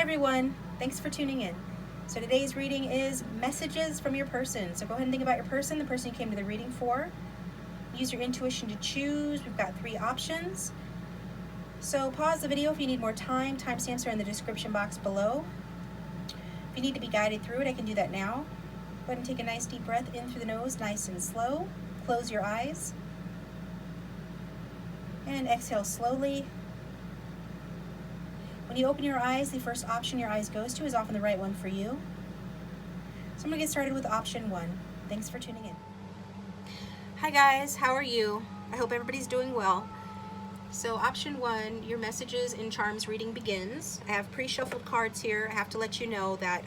everyone, thanks for tuning in. So today's reading is messages from your person. So go ahead and think about your person, the person you came to the reading for. Use your intuition to choose. We've got 3 options. So pause the video if you need more time. Timestamps are in the description box below. If you need to be guided through it, I can do that now. Go ahead and take a nice deep breath in through the nose, nice and slow. Close your eyes. And exhale slowly. When you open your eyes, the first option your eyes goes to is often the right one for you. So I'm going to get started with option 1. Thanks for tuning in. Hi guys, how are you? I hope everybody's doing well. So option 1, your messages and charms reading begins. I have pre-shuffled cards here. I have to let you know that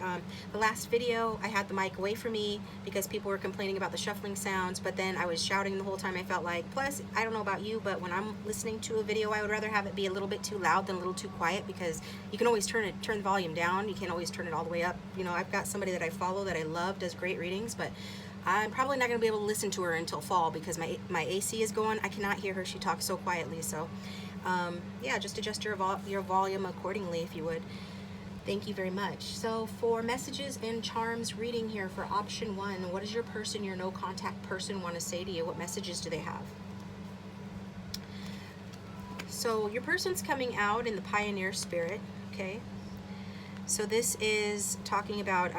the last video I had the mic away from me because people were complaining about the shuffling sounds, but then I was shouting the whole time. I felt like, plus I don't know about you, but when I'm listening to a video, I would rather have it be a little bit too loud than a little too quiet, because you can always turn the volume down. You can't always turn it all the way up. You know, I've got somebody that I follow that I love, does great readings, but I'm probably not going to be able to listen to her until fall because my AC is going. I cannot hear her. She talks so quietly. So, yeah, just adjust your volume accordingly if you would. Thank you very much. So for messages and charms reading here for option 1, what does your person, your no contact person, want to say to you? What messages do they have? So your person's coming out in the pioneer spirit, okay? So this is talking about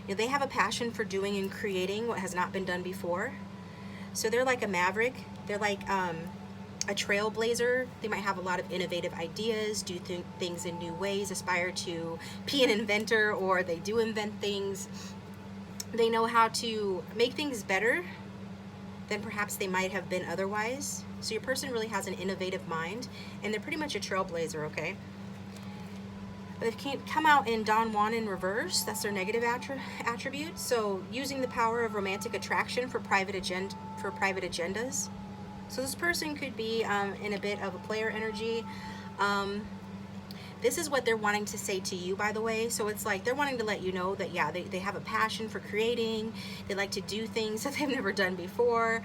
you know, they have a passion for doing and creating what has not been done before. So they're like a maverick. They're like a trailblazer. They might have a lot of innovative ideas, do things in new ways, aspire to be an inventor, or they do invent things. They know how to make things better than perhaps they might have been otherwise. So your person really has an innovative mind, and they're pretty much a trailblazer, okay? They can't come out in Don Juan in reverse. That's their negative attribute. So using the power of romantic attraction for private agendas. So this person could be in a bit of a player energy. This is what they're wanting to say to you, by the way. So it's like they're wanting to let you know that, yeah, they have a passion for creating. They like to do things that they've never done before.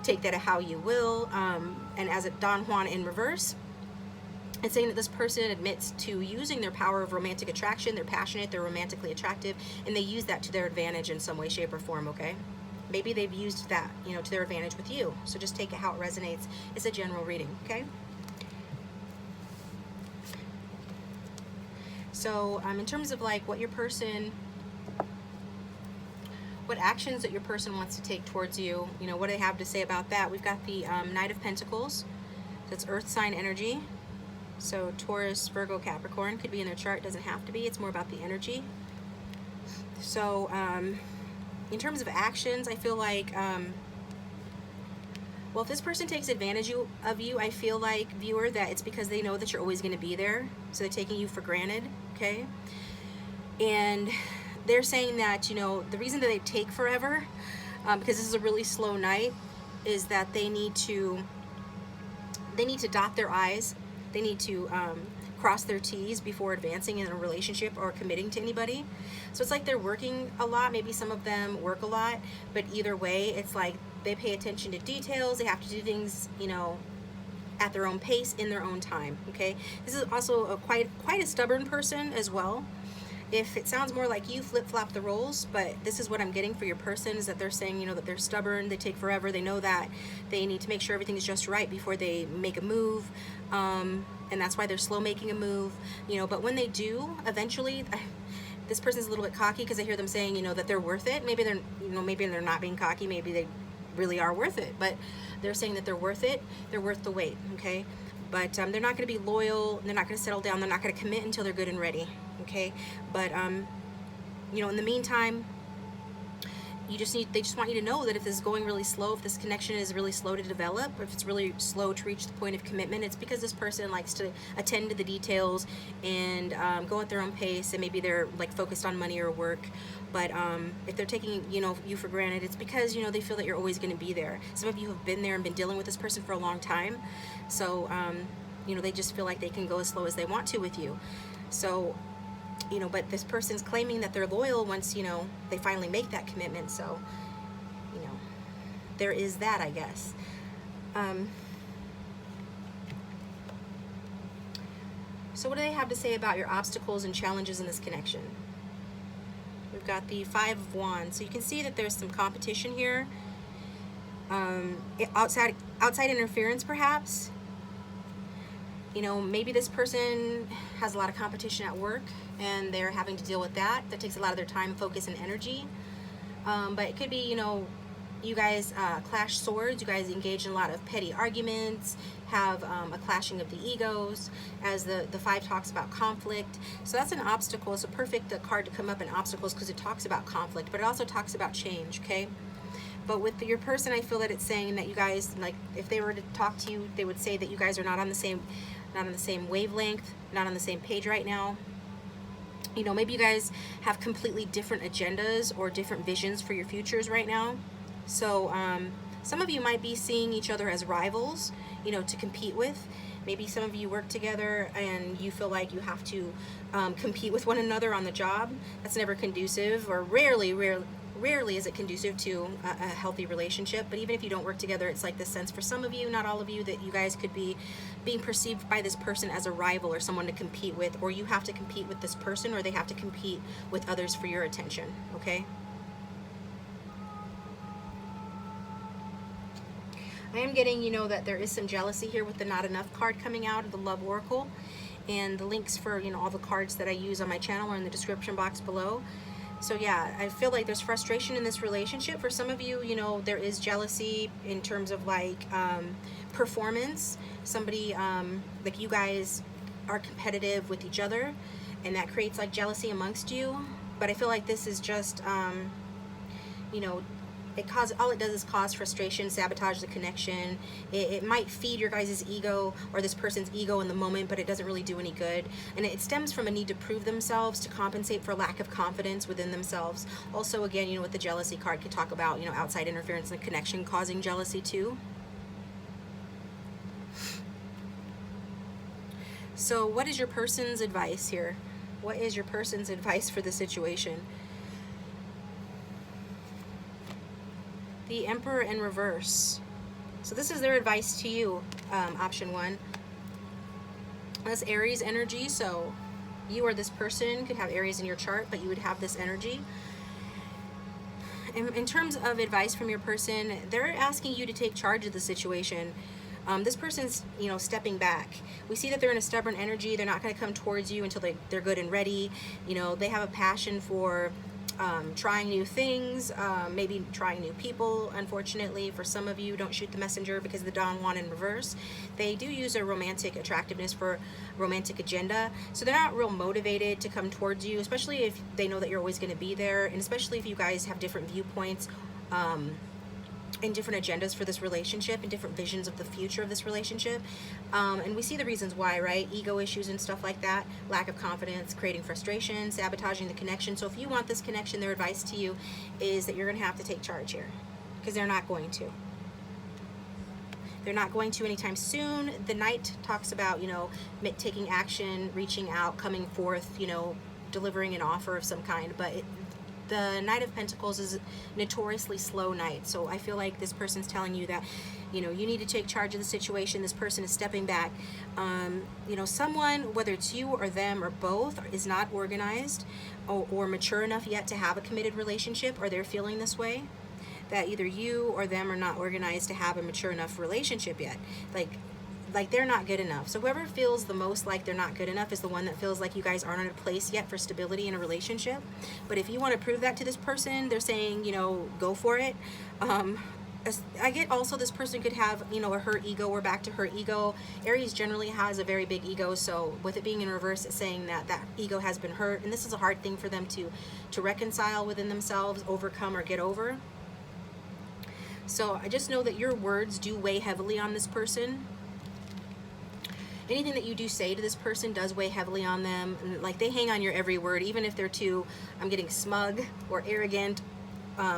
Take that how you will. And as a Don Juan in reverse, it's saying that this person admits to using their power of romantic attraction. They're passionate, they're romantically attractive, and they use that to their advantage in some way, shape, or form, okay? Maybe they've used that, you know, to their advantage with you. So just take it how it resonates. It's a general reading, okay? So in terms of like what your person, what actions that your person wants to take towards you, you know, what do they have to say about that? We've got the Knight of Pentacles. That's earth sign energy. So Taurus, Virgo, Capricorn could be in their chart. Doesn't have to be. It's more about the energy. So in terms of actions, I feel like, well, if this person takes advantage of you, I feel like, viewer, that it's because they know that you're always going to be there. So they're taking you for granted, okay? And they're saying that, you know, the reason that they take forever, because this is a really slow night, is that they need to dot their I's. They need to cross their T's before advancing in a relationship or committing to anybody. So it's like they're working a lot. Maybe some of them work a lot, but either way, it's like they pay attention to details. They have to do things, you know, at their own pace, in their own time, okay? This is also quite a stubborn person as well. If it sounds more like you flip-flop the roles, but this is what I'm getting for your person, is that they're saying, you know, that they're stubborn, they take forever, they know that they need to make sure everything's just right before they make a move, and that's why they're slow making a move, you know, but when they do, eventually, this person's a little bit cocky because I hear them saying, you know, that they're worth it. Maybe they're, you know, maybe they're not being cocky, maybe they really are worth it, but they're saying that they're worth it, they're worth the wait, okay? But they're not going to be loyal, they're not going to settle down, they're not going to commit until they're good and ready, okay? But, you know, in the meantime, they just want you to know that if this is going really slow, if this connection is really slow to develop, if it's really slow to reach the point of commitment, it's because this person likes to attend to the details and go at their own pace, and maybe they're like focused on money or work. But if they're taking, you know, you for granted, it's because, you know, they feel that you're always going to be there. Some of you have been there and been dealing with this person for a long time. So, you know, they just feel like they can go as slow as they want to with you. So, you know, but this person's claiming that they're loyal once, you know, they finally make that commitment. So, you know, there is that, I guess. So So what do they have to say about your obstacles and challenges in this connection? We've got the Five of Wands. So you can see that there's some competition here. Outside interference, perhaps. You know, maybe this person has a lot of competition at work and they're having to deal with that. That takes a lot of their time, focus, and energy. But it could be, you know, you guys clash swords. You guys engage in a lot of petty arguments, have a clashing of the egos, as the Five talks about conflict. So that's an obstacle. It's a perfect card to come up in obstacles because it talks about conflict, but it also talks about change, okay? But with your person, I feel that it's saying that you guys, like, if they were to talk to you, they would say that you guys are not on the same wavelength, not on the same page right now. You know, maybe you guys have completely different agendas or different visions for your futures right now. So some of you might be seeing each other as rivals, you know, to compete with. Maybe some of you work together and you feel like you have to compete with one another on the job. That's never conducive, or rarely is it conducive to a healthy relationship. But even if you don't work together, it's like this sense for some of you, not all of you, that you guys could be being perceived by this person as a rival or someone to compete with, or you have to compete with this person, or they have to compete with others for your attention, okay? I am getting, you know, that there is some jealousy here with the Not Enough card coming out of the Love Oracle, and the links for, you know, all the cards that I use on my channel are in the description box below. So yeah, I feel like there's frustration in this relationship. For some of you, you know, there is jealousy in terms of like performance. Somebody, like you guys are competitive with each other, and that creates like jealousy amongst you. But I feel like this is just, you know, all it does is cause frustration, sabotage the connection. It might feed your guys' ego or this person's ego in the moment, but it doesn't really do any good. And it stems from a need to prove themselves, to compensate for lack of confidence within themselves. Also, again, you know, with the jealousy card, could talk about, you know, outside interference in the connection causing jealousy too. So what is your person's advice here? What is your person's advice for the situation? The Emperor in reverse. So this is their advice to you, option one. That's Aries energy. So you or this person could have Aries in your chart, but you would have this energy. In terms of advice from your person, they're asking you to take charge of the situation. This person's, you know, stepping back. We see that they're in a stubborn energy. They're not going to come towards you until they're good and ready. You know, they have a passion for trying new things, maybe trying new people. Unfortunately, for some of you, don't shoot the messenger because of the Dawn Wand in reverse. They do use a romantic attractiveness for romantic agenda, so they're not real motivated to come towards you, especially if they know that you're always going to be there, and especially if you guys have different viewpoints and different agendas for this relationship and different visions of the future of this relationship. And we see the reasons why, right? Ego issues and stuff like that, lack of confidence, creating frustration, sabotaging the connection. So if you want this connection, their advice to you is that you're going to have to take charge here, because they're not going to. They're not going to anytime soon. The Knight talks about, you know, taking action, reaching out, coming forth, you know, delivering an offer of some kind, but the Knight of Pentacles is a notoriously slow knight. So I feel like this person's telling you that, you know, you need to take charge of the situation. This person is stepping back. You know, someone, whether it's you or them or both, is not organized or mature enough yet to have a committed relationship, or they're feeling this way, that either you or them are not organized to have a mature enough relationship yet. Like they're not good enough. So whoever feels the most like they're not good enough is the one that feels like you guys aren't in a place yet for stability in a relationship. But if you want to prove that to this person, they're saying, you know, go for it. I get also this person could have, you know, a hurt ego. We're back to hurt ego. Aries generally has a very big ego, so with it being in reverse, it's saying that that ego has been hurt, and this is a hard thing for them to reconcile within themselves, overcome, or get over. So I just know that your words do weigh heavily on this person. Anything that you do say to this person does weigh heavily on them. And like, they hang on your every word, even if they're too, I'm getting smug or arrogant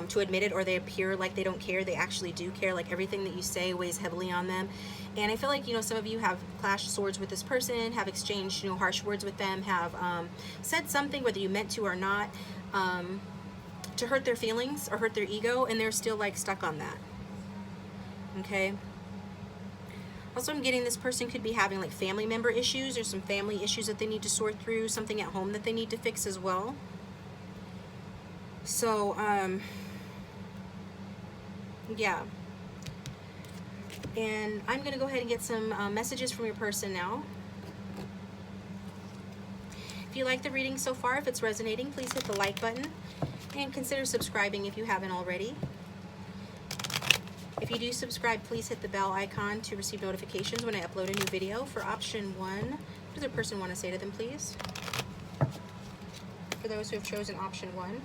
to admit it, or they appear like they don't care. They actually do care. Like, everything that you say weighs heavily on them. And I feel like, you know, some of you have clashed swords with this person, have exchanged, you know, harsh words with them, have said something, whether you meant to or not, to hurt their feelings or hurt their ego, and they're still like stuck on that. Okay. Also, I'm getting this person could be having like family member issues or some family issues that they need to sort through, something at home that they need to fix as well. So, yeah. And I'm going to go ahead and get some messages from your person now. If you like the reading so far, if it's resonating, please hit the like button and consider subscribing if you haven't already. If you do subscribe, please hit the bell icon to receive notifications when I upload a new video. For option 1, what does the person want to say to them, please? For those who have chosen option 1.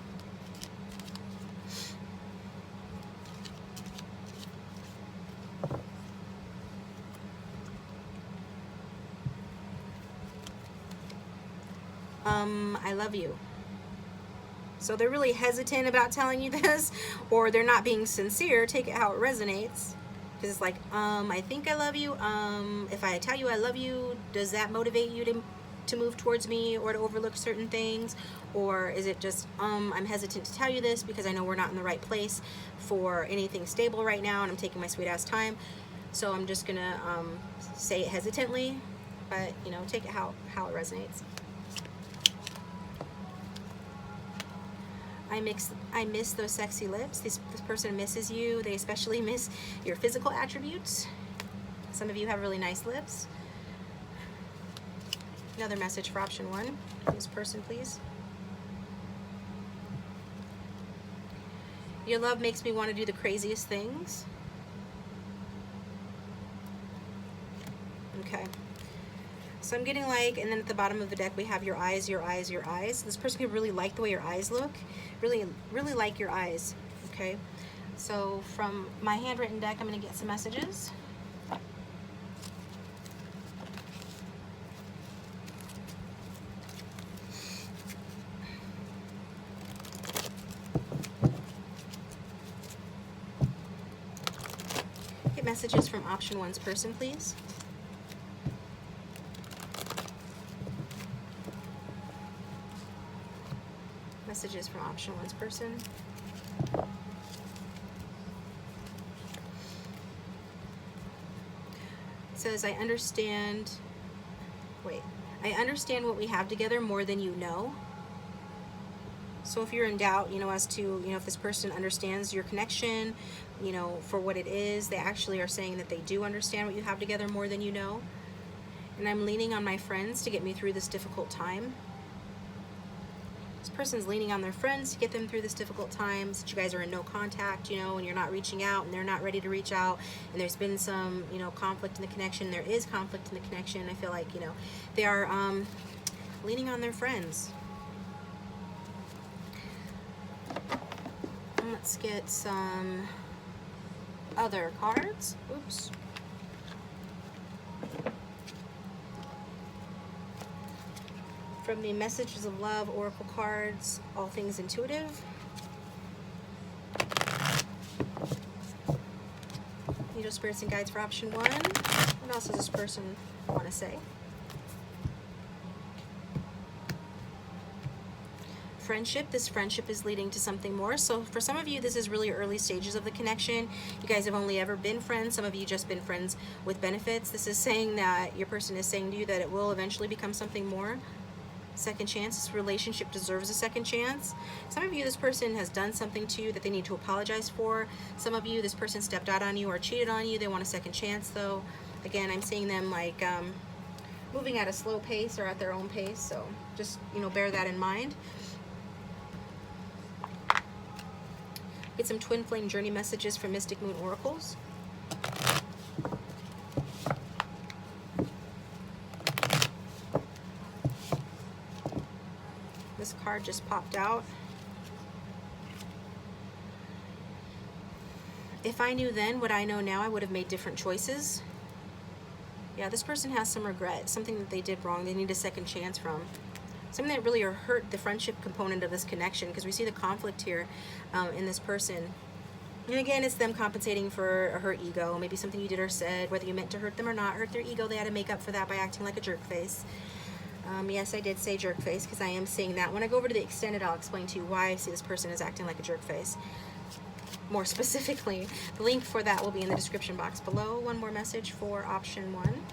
I love you. So they're really hesitant about telling you this, or they're not being sincere. Take it how it resonates. Because it's like, I think I love you. If I tell you I love you, does that motivate you to move towards me or to overlook certain things? Or is it just, I'm hesitant to tell you this because I know we're not in the right place for anything stable right now and I'm taking my sweet ass time. So I'm just gonna say it hesitantly, but you know, take it how it resonates. I miss those sexy lips. This person misses you. They especially miss your physical attributes. Some of you have really nice lips. Another message for option 1. This person, please. Your love makes me want to do the craziest things. Okay. So I'm getting like, and then at the bottom of the deck we have your eyes, your eyes, your eyes. This person could really like the way your eyes look. Really, really like your eyes. Okay. So from my handwritten deck, I'm going to get some messages. Get messages from option 1's person, please. Messages from option 1's person. It says, I understand what we have together more than you know. So if you're in doubt, you know, as to, you know, if this person understands your connection, you know, for what it is, they actually are saying that they do understand what you have together more than you know. And I'm leaning on my friends to get me through this difficult time. This person's leaning on their friends to get them through this difficult time, since you guys are in no contact, you know, and you're not reaching out and they're not ready to reach out, and there's been some, you know, conflict in the connection. There is conflict in the connection. I feel like, you know, they are leaning on their friends. And let's get some other cards. Oops. From the Messages of Love Oracle cards, All Things Intuitive. Angel Spirits and Guides for option 1. What else does this person want to say? Friendship. This friendship is leading to something more. So for some of you, this is really early stages of the connection. You guys have only ever been friends. Some of you just been friends with benefits. This is saying that your person is saying to you that it will eventually become something more. Second chance. This relationship deserves a second chance. Some of you, this person has done something to you that they need to apologize for. Some of you, this person stepped out on you or cheated on you. They want a second chance though. Again, I'm seeing them like moving at a slow pace or at their own pace. So just, you know, bear that in mind. Get some twin flame journey messages from Mystic Moon Oracles. This card just popped out. If I knew then what I know now, I would have made different choices. Yeah, this person has some regret, something that they did wrong, they need a second chance from. Something that really hurt the friendship component of this connection, because we see the conflict here in this person. And again, it's them compensating for a hurt ego, maybe something you did or said, whether you meant to hurt them or not, hurt their ego. They had to make up for that by acting like a jerk face. Yes, I did say jerk face because I am seeing that. When I go over to the extended, I'll explain to you why I see this person is acting like a jerk face. more specifically. The link for that will be in the description box below. One more message for option 1.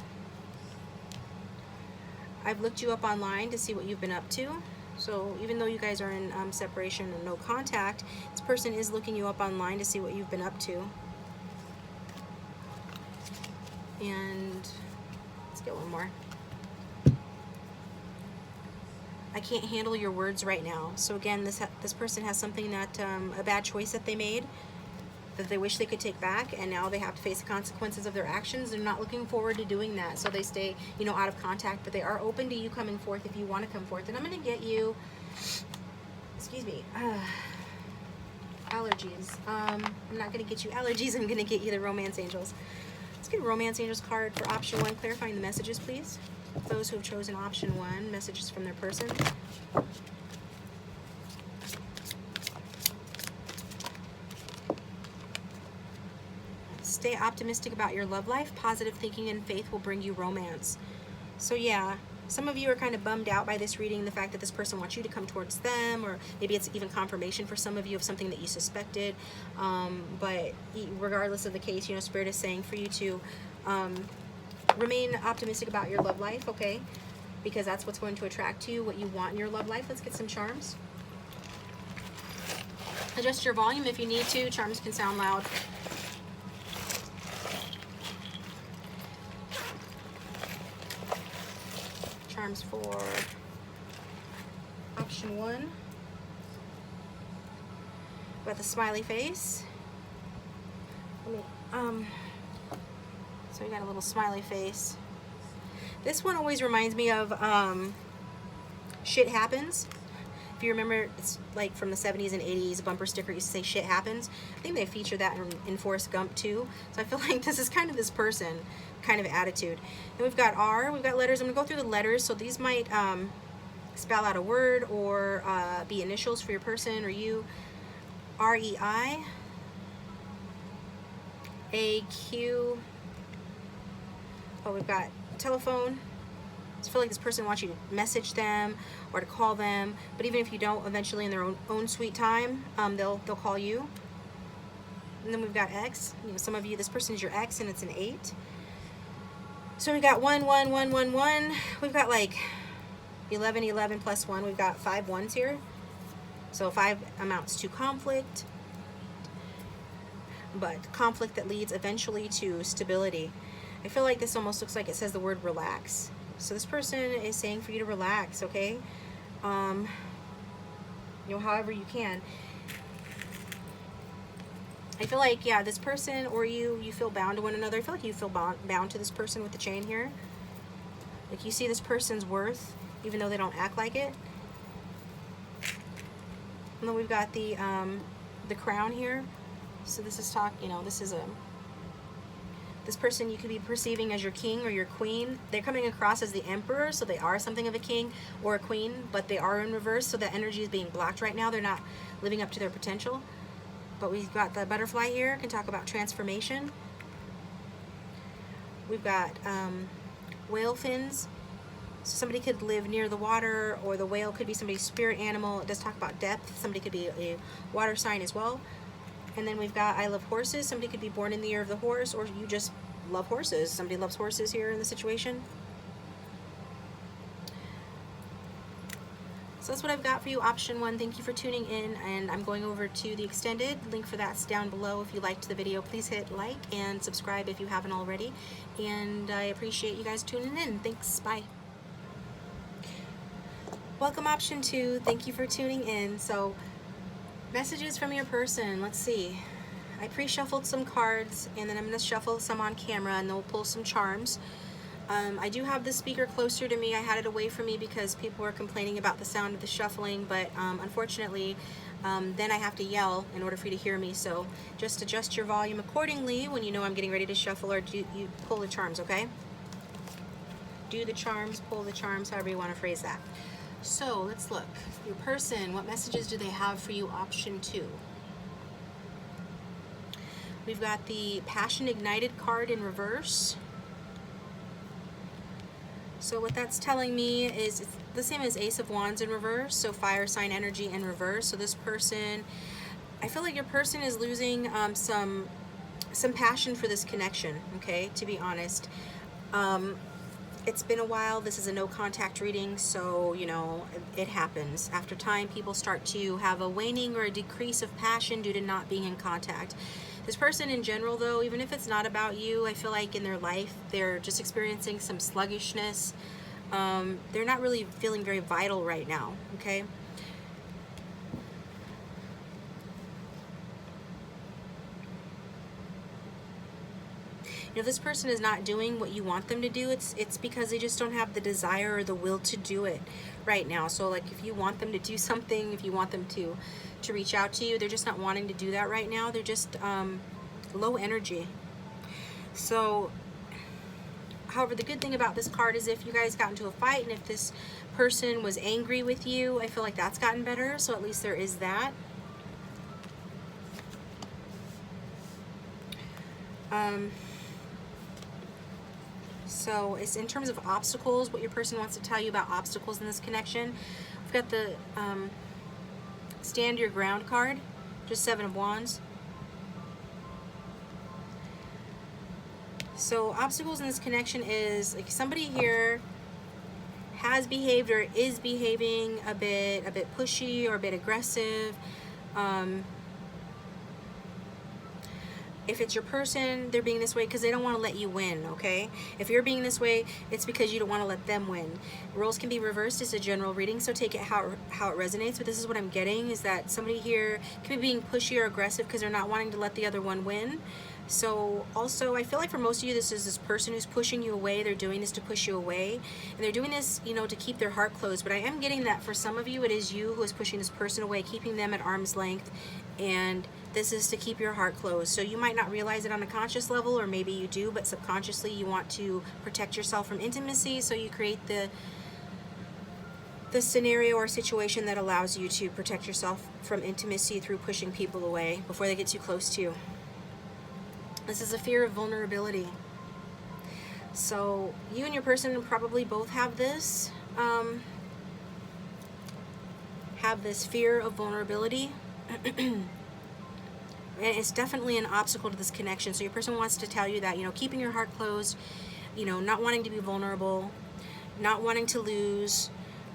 I've looked you up online to see what you've been up to. So even though you guys are in separation and no contact, this person is looking you up online to see what you've been up to. And let's get one more. I can't handle your words right now. So again, this person has something that, a bad choice that they made, that they wish they could take back, and now they have to face the consequences of their actions. They're not looking forward to doing that, so they stay, you know, out of contact, but they are open to you coming forth if you want to come forth. And I'm going to get you, excuse me, allergies. I'm not going to get you allergies, I'm going to get you the Romance Angels. Let's get a Romance Angels card for option 1, clarifying the messages, please. Those who have chosen option 1, messages from their person. Stay optimistic about your love life. Positive thinking and faith will bring you romance. So yeah, some of you are kind of bummed out by this reading, the fact that this person wants you to come towards them, or maybe it's even confirmation for some of you of something that you suspected. But regardless of the case, you know, Spirit is saying for you to remain optimistic about your love life, okay? Because that's what's going to attract you, what you want in your love life. Let's get some charms. Adjust your volume if you need to. Charms can sound loud. Charms for option 1. Got the smiley face. So we got a little smiley face. This one always reminds me of Shit Happens. If you remember, it's like from the 70s and 80s, a bumper sticker used to say Shit Happens. I think they feature that in Forrest Gump too. So I feel like this is kind of this person kind of attitude. And we've got R, we've got letters. I'm going to go through the letters. So these might spell out a word or be initials for your person or you. R-E-I, A-Q. Oh, we've got telephone. I feel like this person wants you to message them or to call them, but even if you don't, eventually in their own sweet time, they'll call you. And then we've got X. You know, some of you, this person is your X, and it's an 8. So we've got 1, 1, 1, 1, 1. We've got like 11, 11 plus 1. We've got 5 1s here. So 5 amounts to conflict, but conflict that leads eventually to stability. I feel like this almost looks like it says the word relax. So this person is saying for you to relax, okay? You know, however you can. I feel like, yeah, this person or you feel bound to one another. I feel like you feel bound to this person with the chain here. Like you see this person's worth, even though they don't act like it. And then we've got the crown here. So this is this person you could be perceiving as your king or your queen. They're coming across as the emperor, so they are something of a king or a queen, but they are in reverse, so that energy is being blocked right now. They're not living up to their potential. But we've got the butterfly here, can talk about transformation. We've got whale fins. So somebody could live near the water, or the whale could be somebody's spirit animal. It does talk about depth. Somebody could be a water sign as well. And then we've got I love horses. Somebody could be born in the year of the horse, or you just love horses. Somebody loves horses here in the situation. So that's what I've got for you, option 1. Thank you for tuning in, and I'm going over to the extended. Link for that's down below. If you liked the video, please hit like and subscribe if you haven't already. And I appreciate you guys tuning in. Thanks. Bye. Welcome, option 2. Thank you for tuning in. So, messages from your person. Let's see. I pre-shuffled some cards, and then I'm going to shuffle some on camera, and then we'll pull some charms. I do have the speaker closer to me. I had it away from me because people were complaining about the sound of the shuffling, but unfortunately, then I have to yell in order for you to hear me. So just adjust your volume accordingly when you know I'm getting ready to shuffle, or you pull the charms, okay? Do the charms, pull the charms, however you want to phrase that. So let's look. Your person, what messages do they have for you, option 2? We've got the Passion Ignited card in reverse. So what that's telling me is it's the same as Ace of Wands in reverse, so fire sign energy in reverse. So this person I feel like your person is losing some passion for this connection, okay, to be honest. It's been a while. This is a no contact reading, so you know it happens. After time, people start to have a waning or a decrease of passion due to not being in contact. This person in general, though, even if it's not about you, I feel like in their life they're just experiencing some sluggishness. They're not really feeling very vital right now, okay? If this person is not doing what you want them to do, it's because they just don't have the desire or the will to do it right now. So like if you want them to do something, if you want them to reach out to you, they're just not wanting to do that right now. They're just low energy. So however, the good thing about this card is if you guys got into a fight and if this person was angry with you, I feel like that's gotten better. So at least there is that. So it's in terms of obstacles, what your person wants to tell you about obstacles in this connection. We've got the Stand Your Ground card, just 7 of Wands. So obstacles in this connection is like somebody here has behaved or is behaving a bit pushy or a bit aggressive. If it's your person, they're being this way because they don't want to let you win, okay? If you're being this way, it's because you don't want to let them win. Roles can be reversed as a general reading, so take it how it resonates. But this is what I'm getting, is that somebody here can be being pushy or aggressive because they're not wanting to let the other one win. So also, I feel like for most of you, this is this person who's pushing you away. They're doing this to push you away. And they're doing this, you know, to keep their heart closed. But I am getting that for some of you, it is you who is pushing this person away, keeping them at arm's length. And this is to keep your heart closed. So you might not realize it on a conscious level, or maybe you do, but subconsciously you want to protect yourself from intimacy. So you create the scenario or situation that allows you to protect yourself from intimacy through pushing people away before they get too close to you. This is a fear of vulnerability. So you and your person probably both have this fear of vulnerability. And it's definitely an obstacle to this connection. So your person wants to tell you that, you know, keeping your heart closed, you know, not wanting to be vulnerable, not wanting to lose,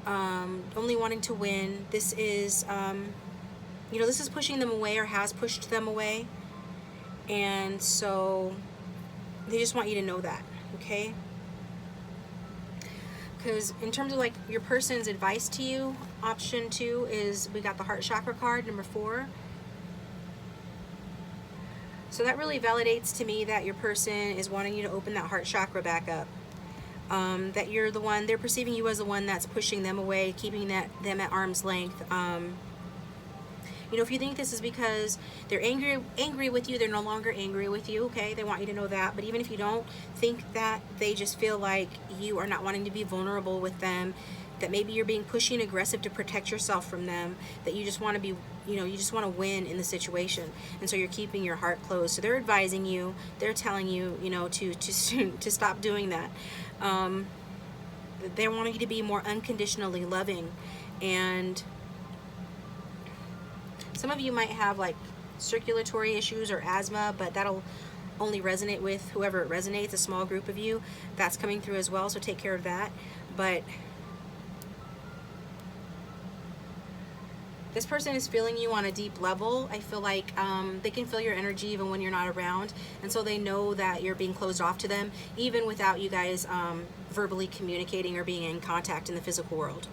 only wanting to win. This is, you know, this is pushing them away or has pushed them away. And so they just want you to know that, okay? Because in terms of like your person's advice to you, option 2 is we got the heart chakra card, number 4. So that really validates to me that your person is wanting you to open that heart chakra back up. That you're the one, they're perceiving you as the one that's pushing them away, keeping them at arm's length. You know, if you think this is because they're angry with you, they're no longer angry with you, okay? They want you to know that. But even if you don't think that, they just feel like you are not wanting to be vulnerable with them, that maybe you're being pushy and aggressive to protect yourself from them, that you just want to be, you know, you just want to win in the situation. And so you're keeping your heart closed. So they're advising you, they're telling you, you know, to stop doing that. They're wanting you to be more unconditionally loving. And some of you might have like circulatory issues or asthma, but that'll only resonate with whoever it resonates, a small group of you. That's coming through as well, so take care of that. But this person is feeling you on a deep level. I feel like they can feel your energy even when you're not around. And so they know that you're being closed off to them, even without you guys verbally communicating or being in contact in the physical world.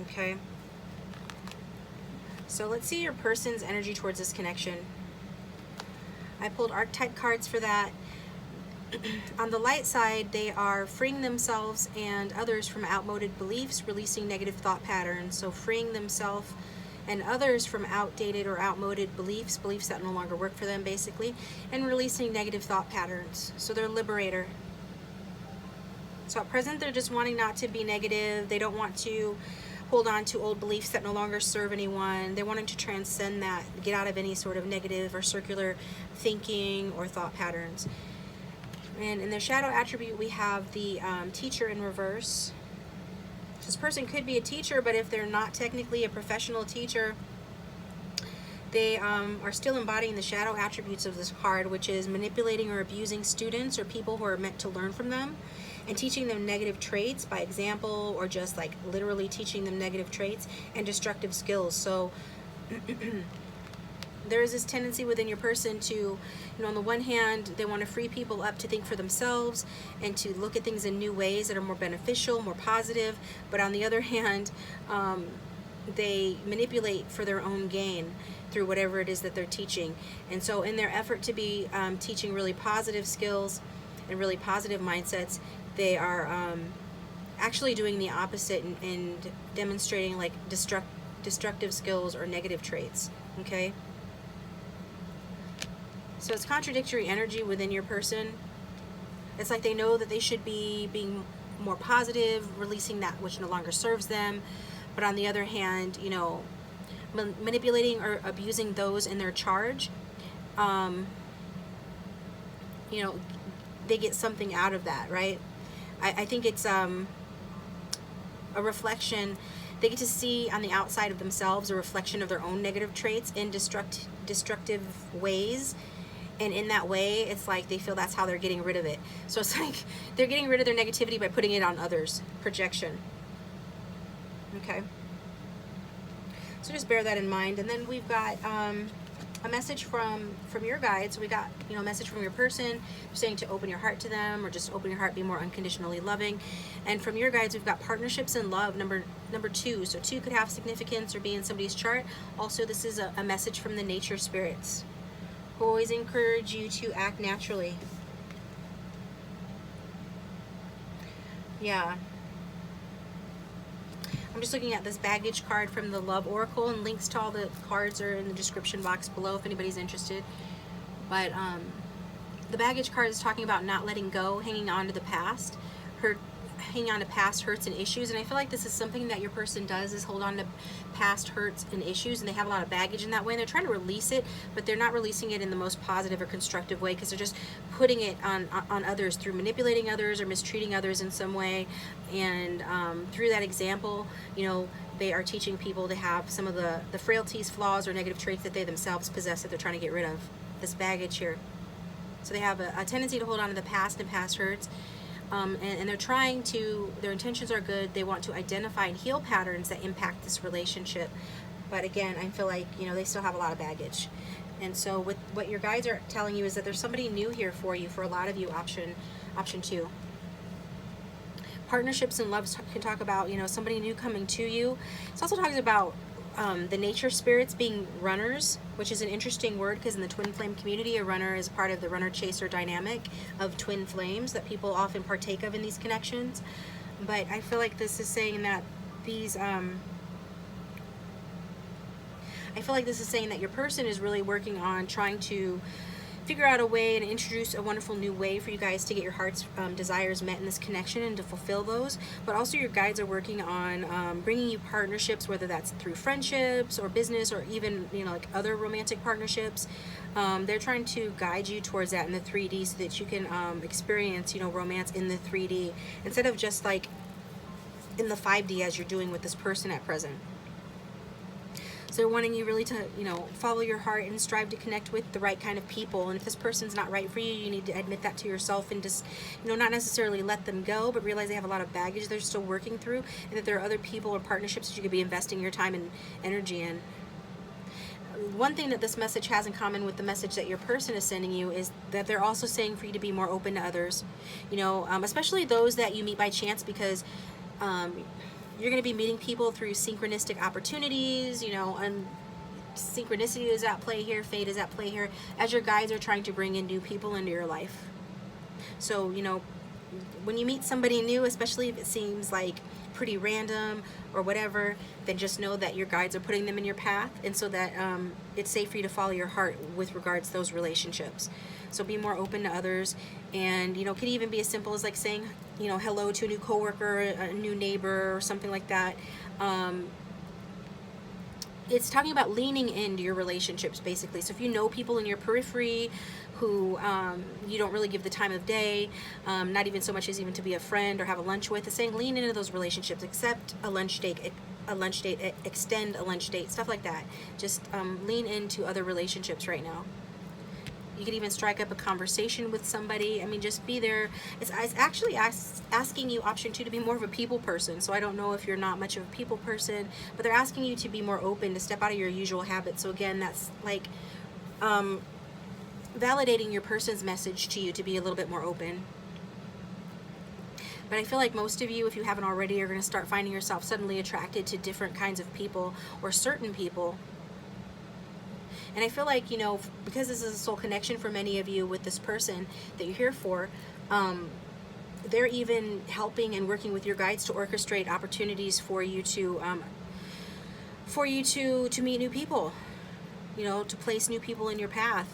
Okay. So let's see your person's energy towards this connection. I pulled archetype cards for that. On the light side, they are freeing themselves and others from outmoded beliefs, releasing negative thought patterns. So freeing themselves and others from outdated or outmoded beliefs that no longer work for them, basically, and releasing negative thought patterns. So they're liberator. So at present, they're just wanting not to be negative. They don't want to hold on to old beliefs that no longer serve anyone. They're wanting to transcend that, get out of any sort of negative or circular thinking or thought patterns. And in their shadow attribute, we have the teacher in reverse. This person could be a teacher, but if they're not technically a professional teacher, They are still embodying the shadow attributes of this card, which is manipulating or abusing students or people who are meant to learn from them, and teaching them negative traits by example, or just like literally teaching them negative traits and destructive skills. So there is this tendency within your person to, you know, on the one hand, they want to free people up to think for themselves and to look at things in new ways that are more beneficial, more positive. But on the other hand, they manipulate for their own gain through whatever it is that they're teaching. And so in their effort to be teaching really positive skills and really positive mindsets, they are actually doing the opposite and demonstrating like destructive skills or negative traits. Okay? So it's contradictory energy within your person. It's like they know that they should be being more positive, releasing that which no longer serves them. But on the other hand, you know, manipulating or abusing those in their charge, you know, they get something out of that, right? I think it's a reflection. They get to see on the outside of themselves a reflection of their own negative traits in destructive ways. And in that way, it's like they feel that's how they're getting rid of it. So it's like they're getting rid of their negativity by putting it on others. Projection. Okay. So just bear that in mind. And then we've got a message from your guides. So we got, you know, a message from your person saying to open your heart to them, or just open your heart, be more unconditionally loving. And from your guides, we've got partnerships and love, number 2. So 2 could have significance or be in somebody's chart. Also, this is a message from the nature spirits, who always encourage you to act naturally. Yeah. I'm just looking at this baggage card from the Love Oracle, and links to all the cards are in the description box below if anybody's interested. But the baggage card is talking about not letting go, hanging on to the past, hanging on to past hurts and issues. And I feel like this is something that your person does, is hold on to past hurts and issues, and they have a lot of baggage in that way, and they're trying to release it, but they're not releasing it in the most positive or constructive way, because they're just putting it on others through manipulating others or mistreating others in some way. And through that example, you know, they are teaching people to have some of the frailties, flaws, or negative traits that they themselves possess that they're trying to get rid of. This baggage here. So they have a tendency to hold on to the past and past hurts. And they're trying to, their intentions are good. They want to identify and heal patterns that impact this relationship. But again, I feel like, you know, they still have a lot of baggage. And so with what your guides are telling you is that there's somebody new here for you, for a lot of you, option 2. Partnerships and love can talk about, you know, somebody new coming to you. It's also talking about the nature spirits being runners, which is an interesting word, because in the twin flame community, a runner is part of the runner-chaser dynamic of twin flames that people often partake of in these connections. But I feel like this is saying that these I feel like this is saying that your person is really working on trying to figure out a way and introduce a wonderful new way for you guys to get your heart's desires met in this connection and to fulfill those. But also your guides are working on bringing you partnerships, whether that's through friendships or business or even, you know, like other romantic partnerships. They're trying to guide you towards that in the 3D so that you can experience, you know, romance in the 3D instead of just like in the 5D as you're doing with this person at present. So they're wanting you really to, you know, follow your heart and strive to connect with the right kind of people. And if this person's not right for you, you need to admit that to yourself and just, you know, not necessarily let them go, but realize they have a lot of baggage they're still working through, and that there are other people or partnerships that you could be investing your time and energy in. One thing that this message has in common with the message that your person is sending you is that they're also saying for you to be more open to others, you know, especially those that you meet by chance, because you're going to be meeting people through synchronistic opportunities, you know, and synchronicity is at play here, fate is at play here, as your guides are trying to bring in new people into your life. So, you know, when you meet somebody new, especially if it seems like pretty random or whatever, then just know that your guides are putting them in your path, and so that it's safe for you to follow your heart with regards to those relationships. So be more open to others, and, you know, it could even be as simple as like saying, you know, hello to a new coworker, a new neighbor, or something like that. It's talking about leaning into your relationships, basically. So if you know people in your periphery who you don't really give the time of day, not even so much as even to be a friend or have a lunch with, it's saying lean into those relationships, accept a lunch date, a lunch date, extend a lunch date, stuff like that. Just lean into other relationships right now. You could even strike up a conversation with somebody. I mean, just be there. It's actually asking you, option 2, to be more of a people person. So I don't know if you're not much of a people person, but they're asking you to be more open, to step out of your usual habits. So again, that's like validating your person's message to you to be a little bit more open. But I feel like most of you, if you haven't already, are going to start finding yourself suddenly attracted to different kinds of people or certain people. And I feel like, you know, because this is a soul connection for many of you with this person that you're here for, they're even helping and working with your guides to orchestrate opportunities for you to meet new people, you know, to place new people in your path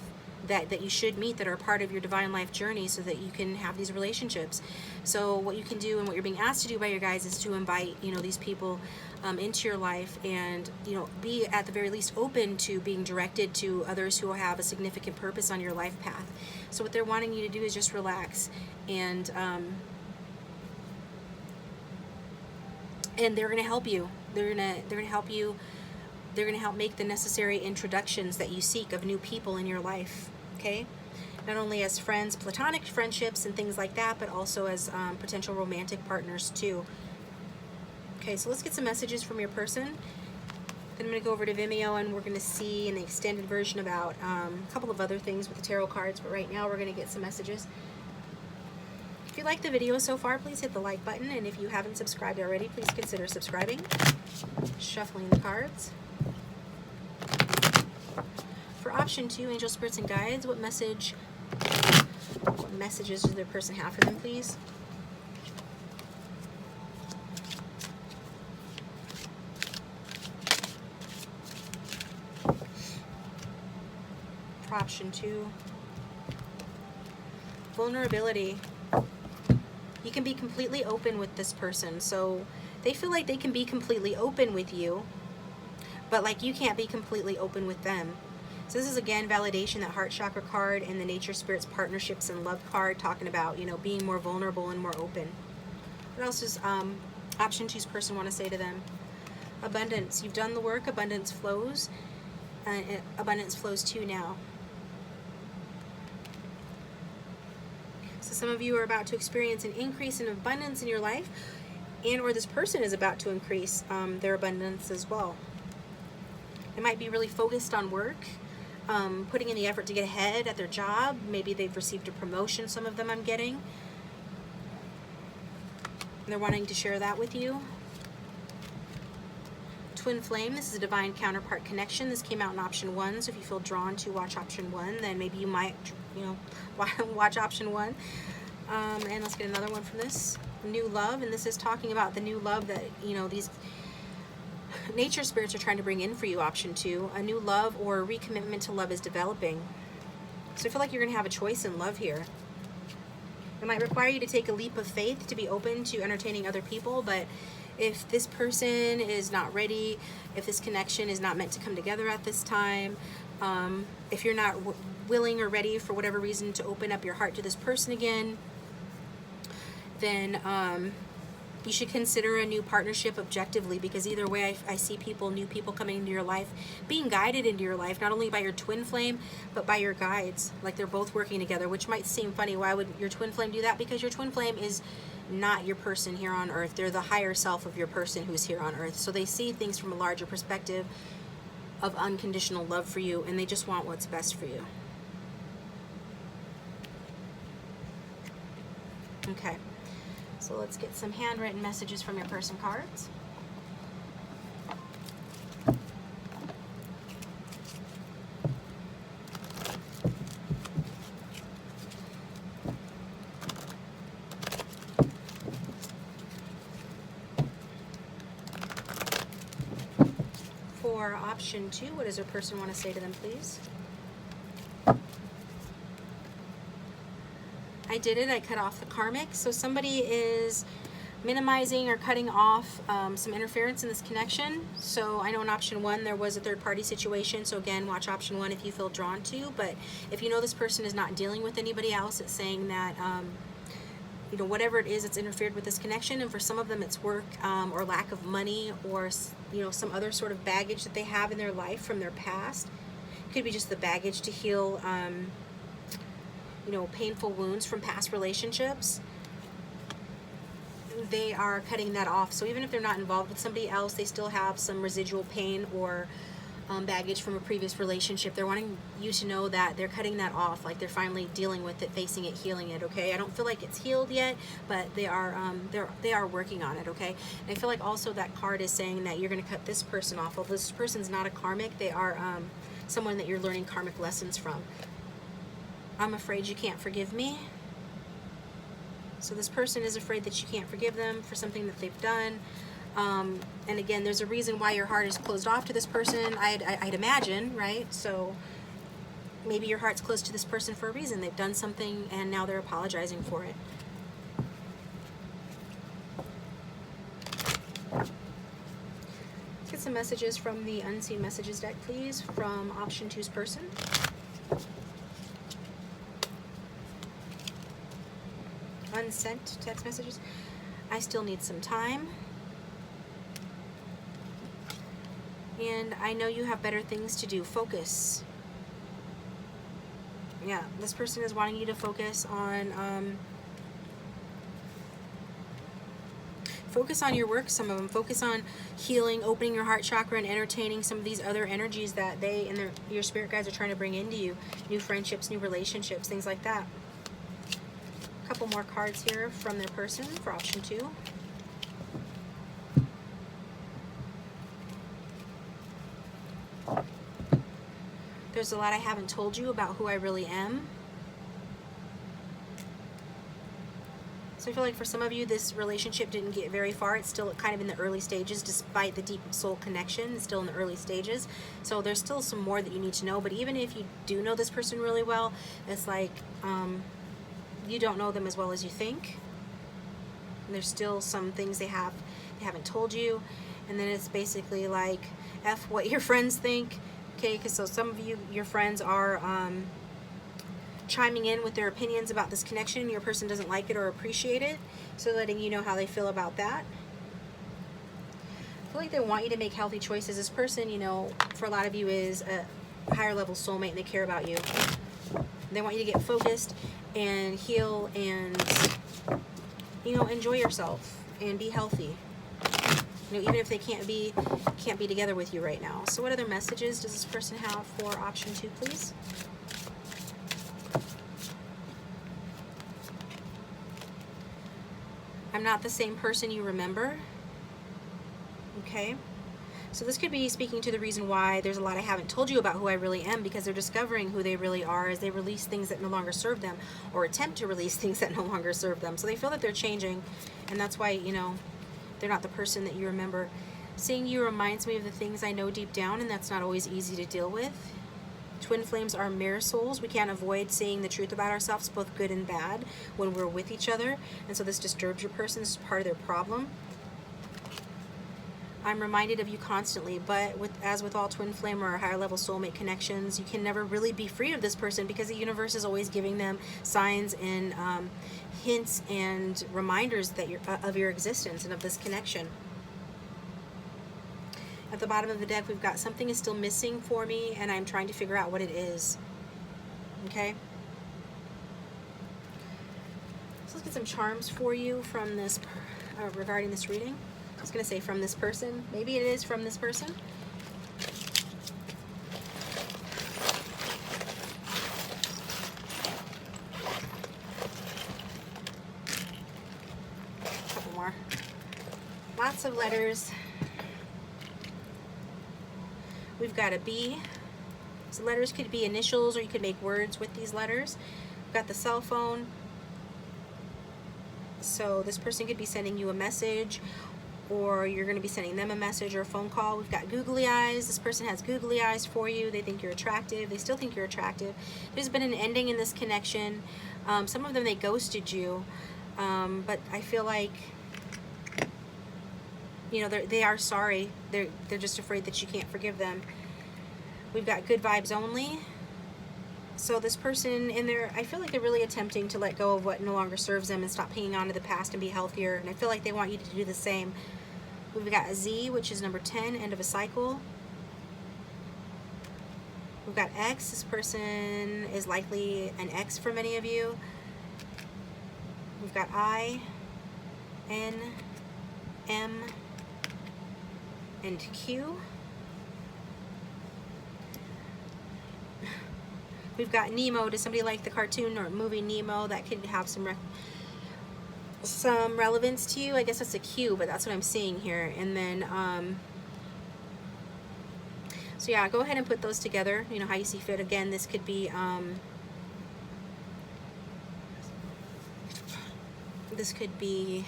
that you should meet, that are part of your divine life journey, so that you can have these relationships. So what you can do, and what you're being asked to do by your guides, is to invite, you know, these people into your life, and, you know, be at the very least open to being directed to others who have a significant purpose on your life path. So what they're wanting you to do is just relax, and they're going to help you. They're going to help you. They're going to help make the necessary introductions that you seek of new people in your life, okay? Not only as friends, platonic friendships and things like that, but also as potential romantic partners too. Okay, so let's get some messages from your person. Then I'm going to go over to Vimeo, and we're going to see in the extended version about a couple of other things with the tarot cards, but right now we're going to get some messages. If you like the video so far, please hit the like button, and if you haven't subscribed already, please consider subscribing. Shuffling the cards. For option 2, angel spirits and guides, what messages does their person have for them, please? For option 2, vulnerability. You can be completely open with this person. So they feel like they can be completely open with you, but like you can't be completely open with them. So this is, again, validation, that heart chakra card, and the nature spirits, partnerships, and love card, talking about, you know, being more vulnerable and more open. What else does option 2's person want to say to them? Abundance. You've done the work. Abundance flows. Abundance flows too now. So some of you are about to experience an increase in abundance in your life, and or this person is about to increase their abundance as well. They might be really focused on work, putting in the effort to get ahead at their job. Maybe they've received a promotion, some of them I'm getting. And they're wanting to share that with you. Twin flame, this is a divine counterpart connection. This came out in option 1, so if you feel drawn to watch option 1, then maybe you might, you know, watch option 1. And let's get another one from this. New love, and this is talking about the new love that, you know, these nature spirits are trying to bring in for you, option 2. A new love or recommitment to love is developing. So I feel like you're going to have a choice in love here. It might require you to take a leap of faith to be open to entertaining other people, but if this person is not ready, if this connection is not meant to come together at this time, if you're not willing or ready for whatever reason to open up your heart to this person again, then you should consider a new partnership objectively, because either way I see new people coming into your life, being guided into your life, not only by your twin flame, but by your guides, like they're both working together, which might seem funny. Why would your twin flame do that? Because your twin flame is not your person here on earth. They're the higher self of your person who's here on earth. So they see things from a larger perspective of unconditional love for you, and they just want what's best for you. Okay. So let's get some handwritten messages from your person cards. For option 2, what does your person want to say to them, please? I did it. I cut off the karmic. So somebody is minimizing or cutting off some interference in this connection. So I know in option 1 there was a third-party situation. So again, watch option 1 if you feel drawn to. But if you know this person is not dealing with anybody else, it's saying that you know, whatever it is that's interfered with this connection. And for some of them it's work, or lack of money, or, you know, some other sort of baggage that they have in their life from their past. It could be just the baggage to heal, you know, painful wounds from past relationships. They are cutting that off. So even if they're not involved with somebody else, they still have some residual pain or baggage from a previous relationship. They're wanting you to know that they're cutting that off, like they're finally dealing with it, facing it, healing it. Okay, I don't feel like it's healed yet, but they are working on it. Okay, and I feel like also that card is saying that you're going to cut this person off. Although this person's not a karmic, they are someone that you're learning karmic lessons from. I'm afraid you can't forgive me. So this person is afraid that you can't forgive them for something that they've done. And again, there's a reason why your heart is closed off to this person, I'd imagine, right? So maybe your heart's closed to this person for a reason. They've done something and now they're apologizing for it. Let's get some messages from the Unseen Messages deck, please, from option 2's person. Unsent text messages. I still need some time. And I know you have better things to do. Focus. Yeah, this person is wanting you to focus on your work. Some of them focus on healing, opening your heart chakra, and entertaining some of these other energies that they and your spirit guides are trying to bring into you. New friendships, new relationships, things like that. A couple more cards here from their person for option 2. There's a lot I haven't told you about who I really am. So I feel like for some of you, this relationship didn't get very far. It's still kind of in the early stages, despite the deep soul connection. It's still in the early stages. So there's still some more that you need to know. But even if you do know this person really well, it's like you don't know them as well as you think. And there's still some things they haven't told you. And then it's basically like F what your friends think. Okay, because so some of you, your friends are chiming in with their opinions about this connection. Your person doesn't like it or appreciate it, so letting you know how they feel about that. I feel like they want you to make healthy choices. This person, you know, for a lot of you is a higher level soulmate and they care about you. They want you to get focused and heal and, you know, enjoy yourself and be healthy. You know, even if they can't be together with you right now. So what other messages does this person have for option 2, please? I'm not the same person you remember. Okay. So this could be speaking to the reason why there's a lot I haven't told you about who I really am, because they're discovering who they really are as they release things that no longer serve them, or attempt to release things that no longer serve them. So they feel that they're changing, and that's why, you know, they're not the person that you remember. Seeing you reminds me of the things I know deep down, and that's not always easy to deal with. Twin flames are mirror souls. We can't avoid seeing the truth about ourselves, both good and bad, when we're with each other. And so this disturbs your person. This is part of their problem. I'm reminded of you constantly, but as with all twin flame or higher level soulmate connections, you can never really be free of this person, because the universe is always giving them signs and hints and reminders that of your existence and of this connection. At the bottom of the deck, we've got something is still missing for me, and I'm trying to figure out what it is. Okay? So let's get some charms for you from this regarding this reading. I was going to say from this person. Maybe it is from this person. A couple more. Lots of letters. We've got a B. So letters could be initials, or you could make words with these letters. We've got the cell phone. So this person could be sending you a message, or you're going to be sending them a message or a phone call. We've got googly eyes. This person has googly eyes for you. They think you're attractive. They still think you're attractive. There's been an ending in this connection. Some of them, they ghosted you. But I feel like, you know, they are sorry. They're just afraid that you can't forgive them. We've got good vibes only. So this person in there, I feel like they're really attempting to let go of what no longer serves them and stop hanging on to the past and be healthier. And I feel like they want you to do the same. We've got a Z, which is number 10, end of a cycle. We've got X. This person is likely an X for many of you. We've got I, N, M, and Q. We've got Nemo. Does somebody like the cartoon or movie Nemo? That could have some relevance to you. I guess that's a Q, but that's what I'm seeing here. And then, so yeah, go ahead and put those together, you know, how you see fit. Again, this could be, this could be,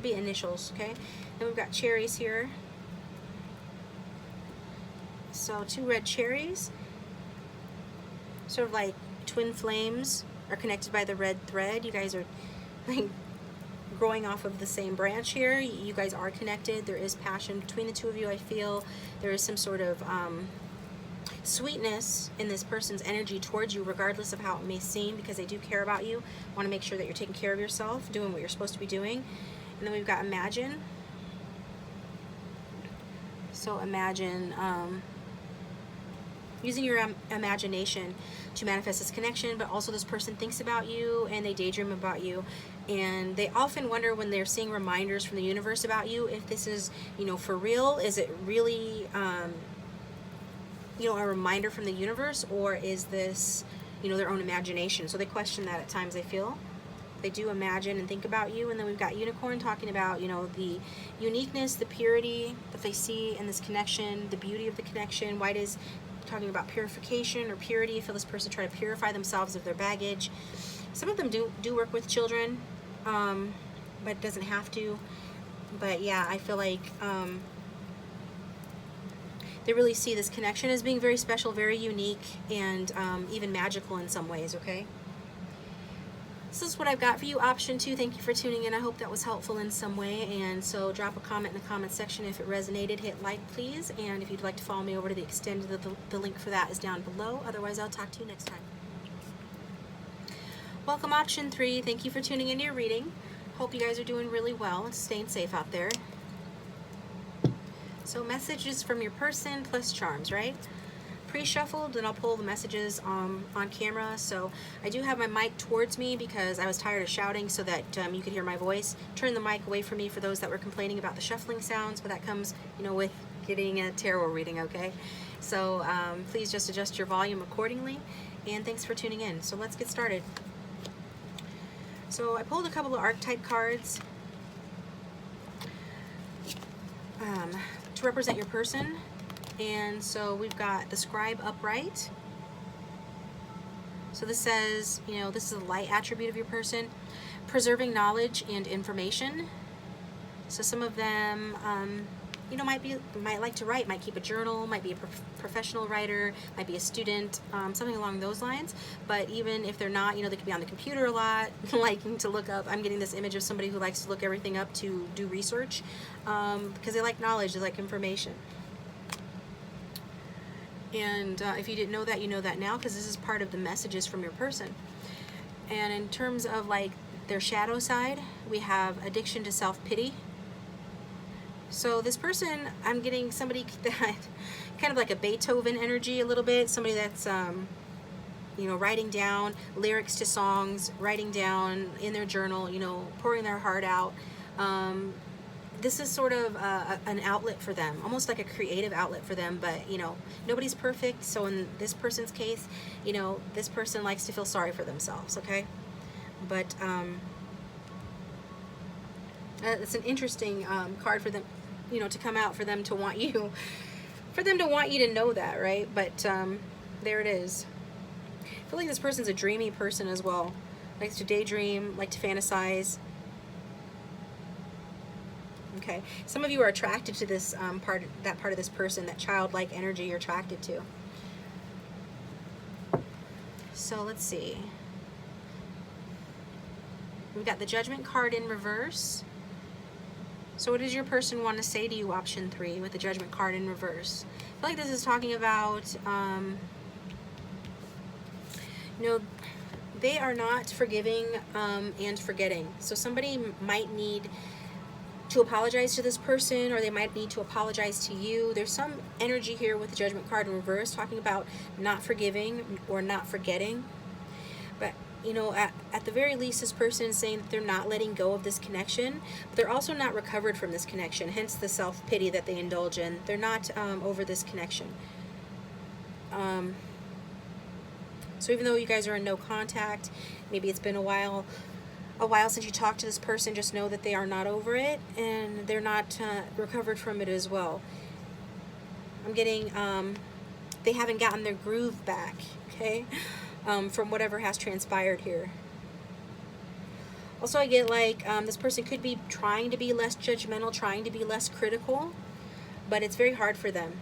initials, okay? Then we've got cherries here. So 2 red cherries, sort of like twin flames, are connected by the red thread. You guys are like growing off of the same branch here. You guys are connected. There is passion between the two of you. I feel there is some sort of sweetness in this person's energy towards you, regardless of how it may seem, because they do care about you, want to make sure that you're taking care of yourself, doing what you're supposed to be doing. And then we've got imagine. So imagine using your imagination to manifest this connection, but also this person thinks about you and they daydream about you, and they often wonder when they're seeing reminders from the universe about you if this is, you know, for real. Is it really you know, a reminder from the universe, or is this, you know, their own imagination? So they question that at times. I feel they do imagine and think about you. And then we've got unicorn talking about, you know, the uniqueness, the purity that they see in this connection, the beauty of the connection. White is talking about purification or purity. I feel this person try to purify themselves of their baggage. Some of them do work with children, but it doesn't have to. But yeah, I feel like they really see this connection as being very special, very unique, and even magical in some ways, okay? This is what I've got for you, option 2. Thank you for tuning in. I hope that was helpful in some way. And so drop a comment in the comment section if it resonated. Hit like, please. And if you'd like to follow me over to the extended, the link for that is down below. Otherwise, I'll talk to you next time. Welcome, option 3. Thank you for tuning into your reading. Hope you guys are doing really well and staying safe out there. So messages from your person plus charms, right? Pre-shuffled, and I'll pull the messages on camera. So I do have my mic towards me because I was tired of shouting, so that you could hear my voice. Turn the mic away from me for those that were complaining about the shuffling sounds, but that comes, you know, with getting a tarot reading, okay? So please just adjust your volume accordingly, and thanks for tuning in. So let's get started. So I pulled a couple of archetype cards to represent your person. And so we've got the scribe upright. So this says, you know, this is a light attribute of your person. Preserving knowledge and information. So some of them, you know, might like to write, might keep a journal, might be a professional writer, might be a student, something along those lines. But even if they're not, you know, they could be on the computer a lot, liking to look up. I'm getting this image of somebody who likes to look everything up to do research, because they like knowledge, they like information. And if you didn't know that, you know that now, because this is part of the messages from your person. And in terms of like their shadow side, we have addiction to self-pity. So this person, I'm getting somebody that kind of like a Beethoven energy a little bit, somebody that's you know, writing down lyrics to songs, writing down in their journal, you know, pouring their heart out. This is sort of an outlet for them, almost like a creative outlet for them, but, you know, nobody's perfect. So in this person's case, you know, this person likes to feel sorry for themselves, okay? But it's an interesting card for them, you know, to come out, for them to want you, to know that, right? But there it is. I feel like this person's a dreamy person as well. Likes to daydream, like to fantasize. Okay, some of you are attracted to this part of this person, that childlike energy you're attracted to. So let's see. We've got the Judgment card in reverse. So what does your person want to say to you, option 3, with the Judgment card in reverse? I feel like this is talking about, you know, they are not forgiving and forgetting. So somebody might need to apologize to this person, or they might need to apologize to you. There's some energy here with the Judgment card in reverse talking about not forgiving or not forgetting. But you know, at the very least, this person is saying that they're not letting go of this connection, but they're also not recovered from this connection, hence the self-pity that they indulge in. They're not over this connection. So even though you guys are in no contact, maybe it's been a while since you talked to this person, just know that they are not over it, and they're not recovered from it as well. I'm getting, they haven't gotten their groove back, okay, from whatever has transpired here. Also, I get like this person could be trying to be less judgmental, trying to be less critical, but it's very hard for them.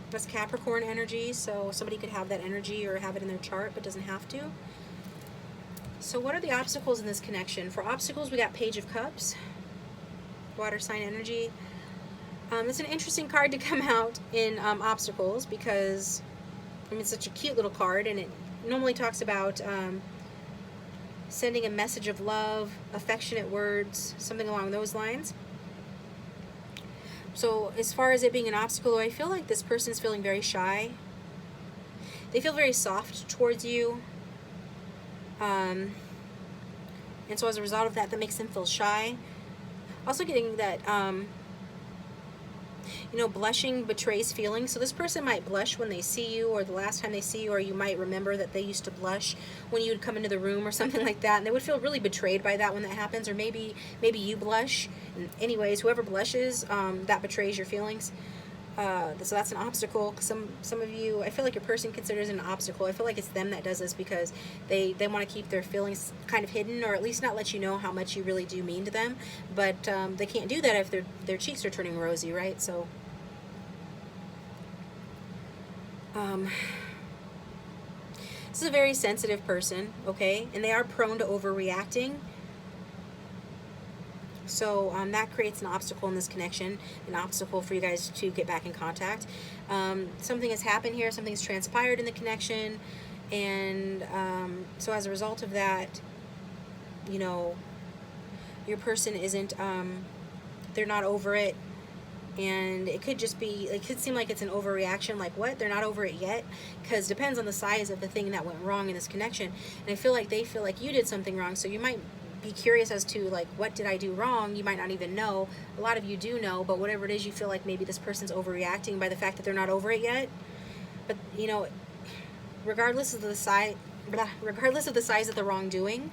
That's Capricorn energy, so somebody could have that energy or have it in their chart, but doesn't have to. So what are the obstacles in this connection? For obstacles, we got Page of Cups, water sign energy. It's an interesting card to come out in obstacles because, I mean, it's such a cute little card, and it normally talks about sending a message of love, affectionate words, something along those lines. So as far as it being an obstacle, I feel like this person's feeling very shy. They feel very soft towards you. And so as a result of that, that makes them feel shy. Also getting that, you know, blushing betrays feelings. So this person might blush when they see you, or the last time they see you, or you might remember that they used to blush when you would come into the room or something like that, and they would feel really betrayed by that when that happens. Or maybe you blush. And anyways, whoever blushes, that betrays your feelings. So that's an obstacle. Some of you, I feel like your person considers it an obstacle. I feel like it's them that does this because they want to keep their feelings kind of hidden, or at least not let you know how much you really do mean to them. But they can't do that if their cheeks are turning rosy, right? So this is a very sensitive person, okay? And they are prone to overreacting. So that creates an obstacle in this connection, an obstacle for you guys to get back in contact. Something has happened here, something's transpired in the connection, and so as a result of that, you know, your person isn't, they're not over it. And it could just be, it could seem like it's an overreaction, like what, they're not over it yet, because it depends on the size of the thing that went wrong in this connection. And I feel like they feel like you did something wrong, so you might be curious as to like, what did I do wrong? You might not even know. A lot of you do know, but whatever it is, you feel like maybe this person's overreacting by the fact that they're not over it yet. But you know, regardless of the size of the wrongdoing,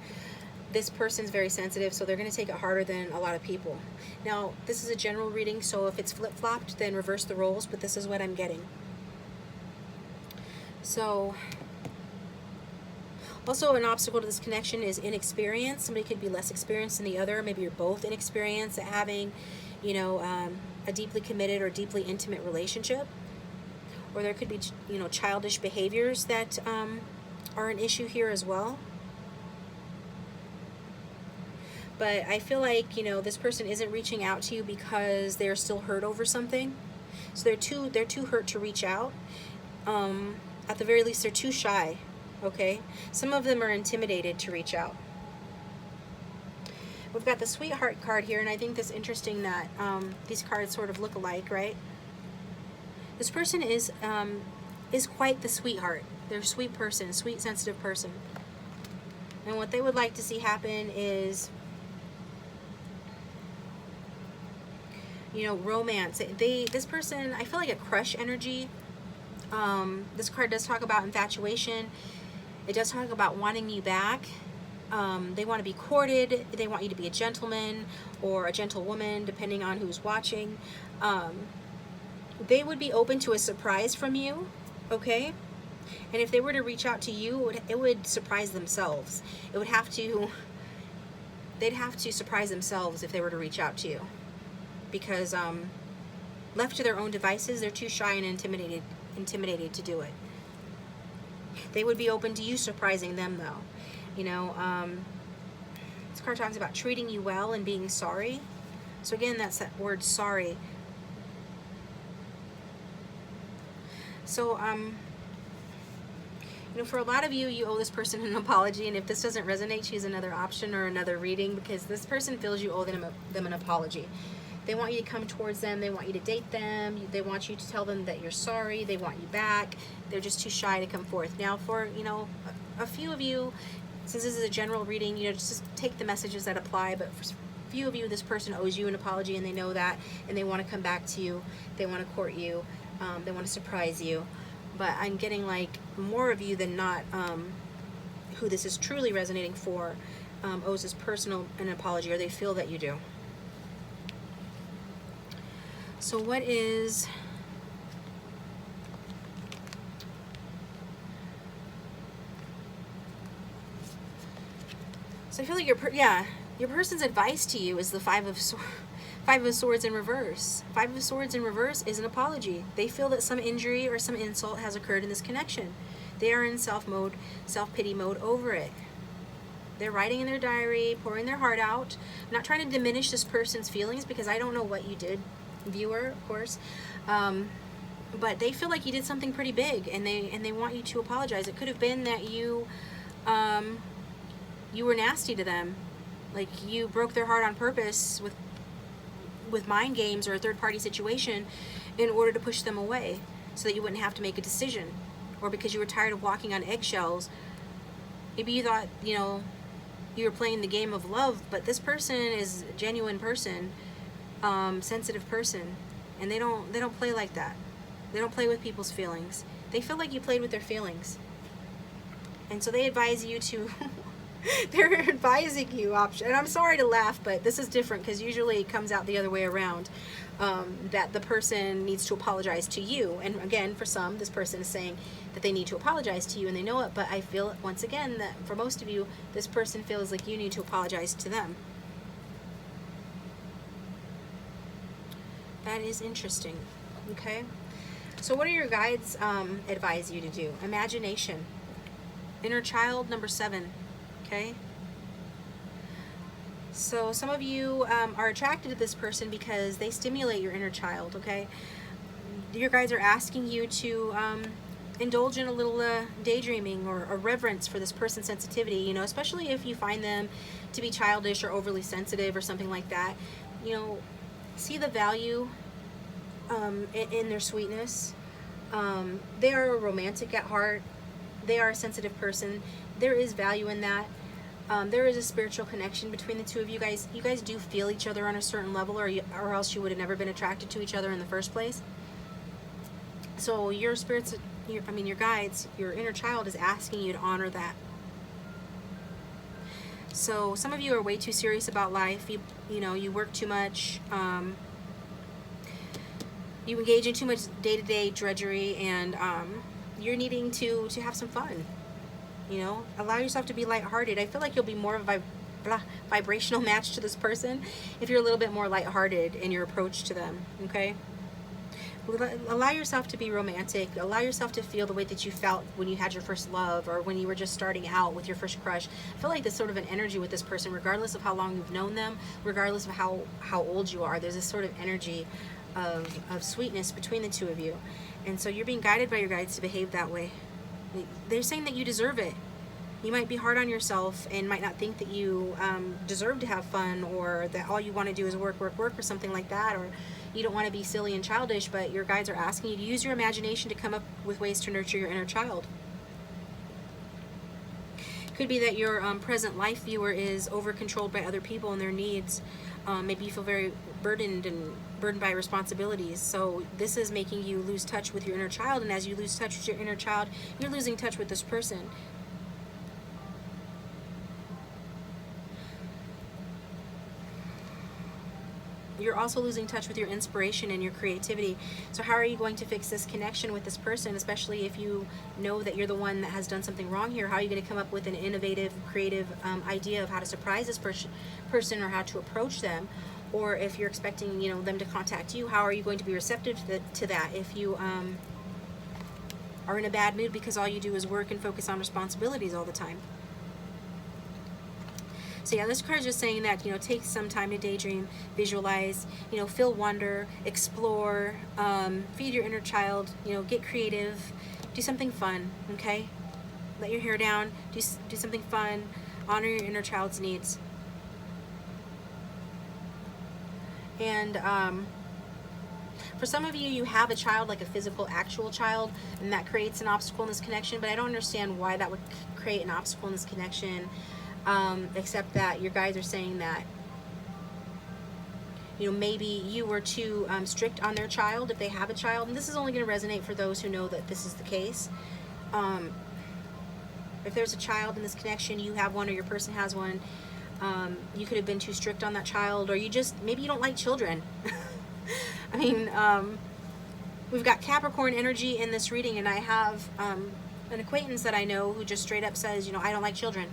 this person's very sensitive, so they're going to take it harder than a lot of people. Now, this is a general reading, so if it's flip-flopped, then reverse the roles, but this is what I'm getting. So, also an obstacle to this connection is inexperience. Somebody could be less experienced than the other. Maybe you're both inexperienced at having, you know, a deeply committed or deeply intimate relationship. Or there could be, you know, childish behaviors that are an issue here as well. But I feel like, you know, this person isn't reaching out to you because they're still hurt over something. So they're too hurt to reach out. At the very least, they're too shy. Okay? Some of them are intimidated to reach out. We've got the Sweetheart card here, and I think it's interesting that these cards sort of look alike, right? This person is quite the sweetheart. They're a sweet person, sweet, sensitive person. And what they would like to see happen is, you know, romance. This person, I feel like a crush energy. This card does talk about infatuation. It does talk about wanting you back. They want to be courted. They want you to be a gentleman or a gentlewoman, depending on who's watching. They would be open to a surprise from you, okay? And if they were to reach out to you, it would surprise themselves. They'd have to surprise themselves if they were to reach out to you. Because left to their own devices, they're too shy and intimidated to do it. They would be open to you surprising them, though. You know, This card talks about treating you well and being sorry. So again, that's that word sorry. So, you know, for a lot of you, you owe this person an apology, and if this doesn't resonate, choose another option or another reading, because this person feels you owe them an apology. They want you to come towards them. They want you to date them. They want you to tell them that you're sorry. They want you back. They're just too shy to come forth. Now, for, you know, a few of you, since this is a general reading, you know, just take the messages that apply, but for a few of you, this person owes you an apology, and they know that, and they want to come back to you. They want to court you. They want to surprise you. But I'm getting like more of you than not who this is truly resonating for owes this person an apology, or they feel that you do. So what is... So I feel like your person's advice to you is the Five of Swords in reverse. Five of Swords in reverse is an apology. They feel that some injury or some insult has occurred in this connection. They are in self-pity mode over it. They're writing in their diary, pouring their heart out. I'm not trying to diminish this person's feelings, because I don't know what you did, viewer, of course. But they feel like you did something pretty big, and they want you to apologize. It could have been that you were nasty to them. Like, you broke their heart on purpose with mind games or a third-party situation in order to push them away so that you wouldn't have to make a decision, or because you were tired of walking on eggshells. Maybe you thought, you know, you were playing the game of love, but this person is a genuine person, sensitive person, and they don't play like that. They don't play with people's feelings. They feel like you played with their feelings, and so they advise you to they're advising you option. And I'm sorry to laugh, but this is different, because usually it comes out the other way around, that the person needs to apologize to you. And again, for some, this person is saying that they need to apologize to you, and they know it. But I feel, once again, that for most of you, this person feels like you need to apologize to them. That is interesting. Okay, so what do your guides advise you to do? Imagination. Inner child, number 7. Okay, so some of you are attracted to this person because they stimulate your inner child. Okay, your guides are asking you to indulge in a little daydreaming or a reverence for this person's sensitivity, you know, especially if you find them to be childish or overly sensitive or something like that. You know, see the value in their sweetness. They are romantic at heart. They are a sensitive person. There is value in that. There is a spiritual connection between the two of you guys. You guys do feel each other on a certain level, or else you would have never been attracted to each other in the first place. So your spirits, your guides, your inner child is asking you to honor that. So some of you are way too serious about life. You know, you work too much. You engage in too much day-to-day drudgery, and you're needing to have some fun. You know, allow yourself to be lighthearted. I feel like you'll be more of a vibrational match to this person if you're a little bit more lighthearted in your approach to them. Okay, allow yourself to be romantic. Allow yourself to feel the way that you felt when you had your first love, or when you were just starting out with your first crush. I feel like there's sort of an energy with this person, regardless of how long you've known them, regardless of how old you are. There's this sort of energy of sweetness between the two of you, and so you're being guided by your guides to behave that way. They're saying that you deserve it. You might be hard on yourself and might not think that you deserve to have fun, or that all you want to do is work, or something like that, or you don't want to be silly and childish, but your guides are asking you to use your imagination to come up with ways to nurture your inner child. Could be that your present life viewer is over-controlled by other people and their needs. Maybe you feel very burdened by responsibilities. So this is making you lose touch with your inner child, and as you lose touch with your inner child, you're losing touch with this person. You're also losing touch with your inspiration and your creativity. So how are you going to fix this connection with this person, especially if you know that you're the one that has done something wrong here? How are you going to come up with an innovative, creative idea of how to surprise this person, or how to approach them? Or if you're expecting, you know, them to contact you, how are you going to be receptive to that if you are in a bad mood because all you do is work and focus on responsibilities all the time? So yeah, this card is just saying that, take some time to daydream, visualize, feel wonder, explore, feed your inner child, get creative, do something fun, okay? Let your hair down, do something fun, honor your inner child's needs. And for some of you, you have a child, like a physical, actual child, and that creates an obstacle in this connection, but I don't understand why that would create an obstacle in this connection, except that your guides are saying that, maybe you were too strict on their child, if they have a child, and this is only going to resonate for those who know that this is the case. If there's a child in this connection, you have one or your person has one, you could have been too strict on that child, or maybe you don't like children. I mean, we've got Capricorn energy in this reading, and I have an acquaintance that I know who just straight up says, I don't like children.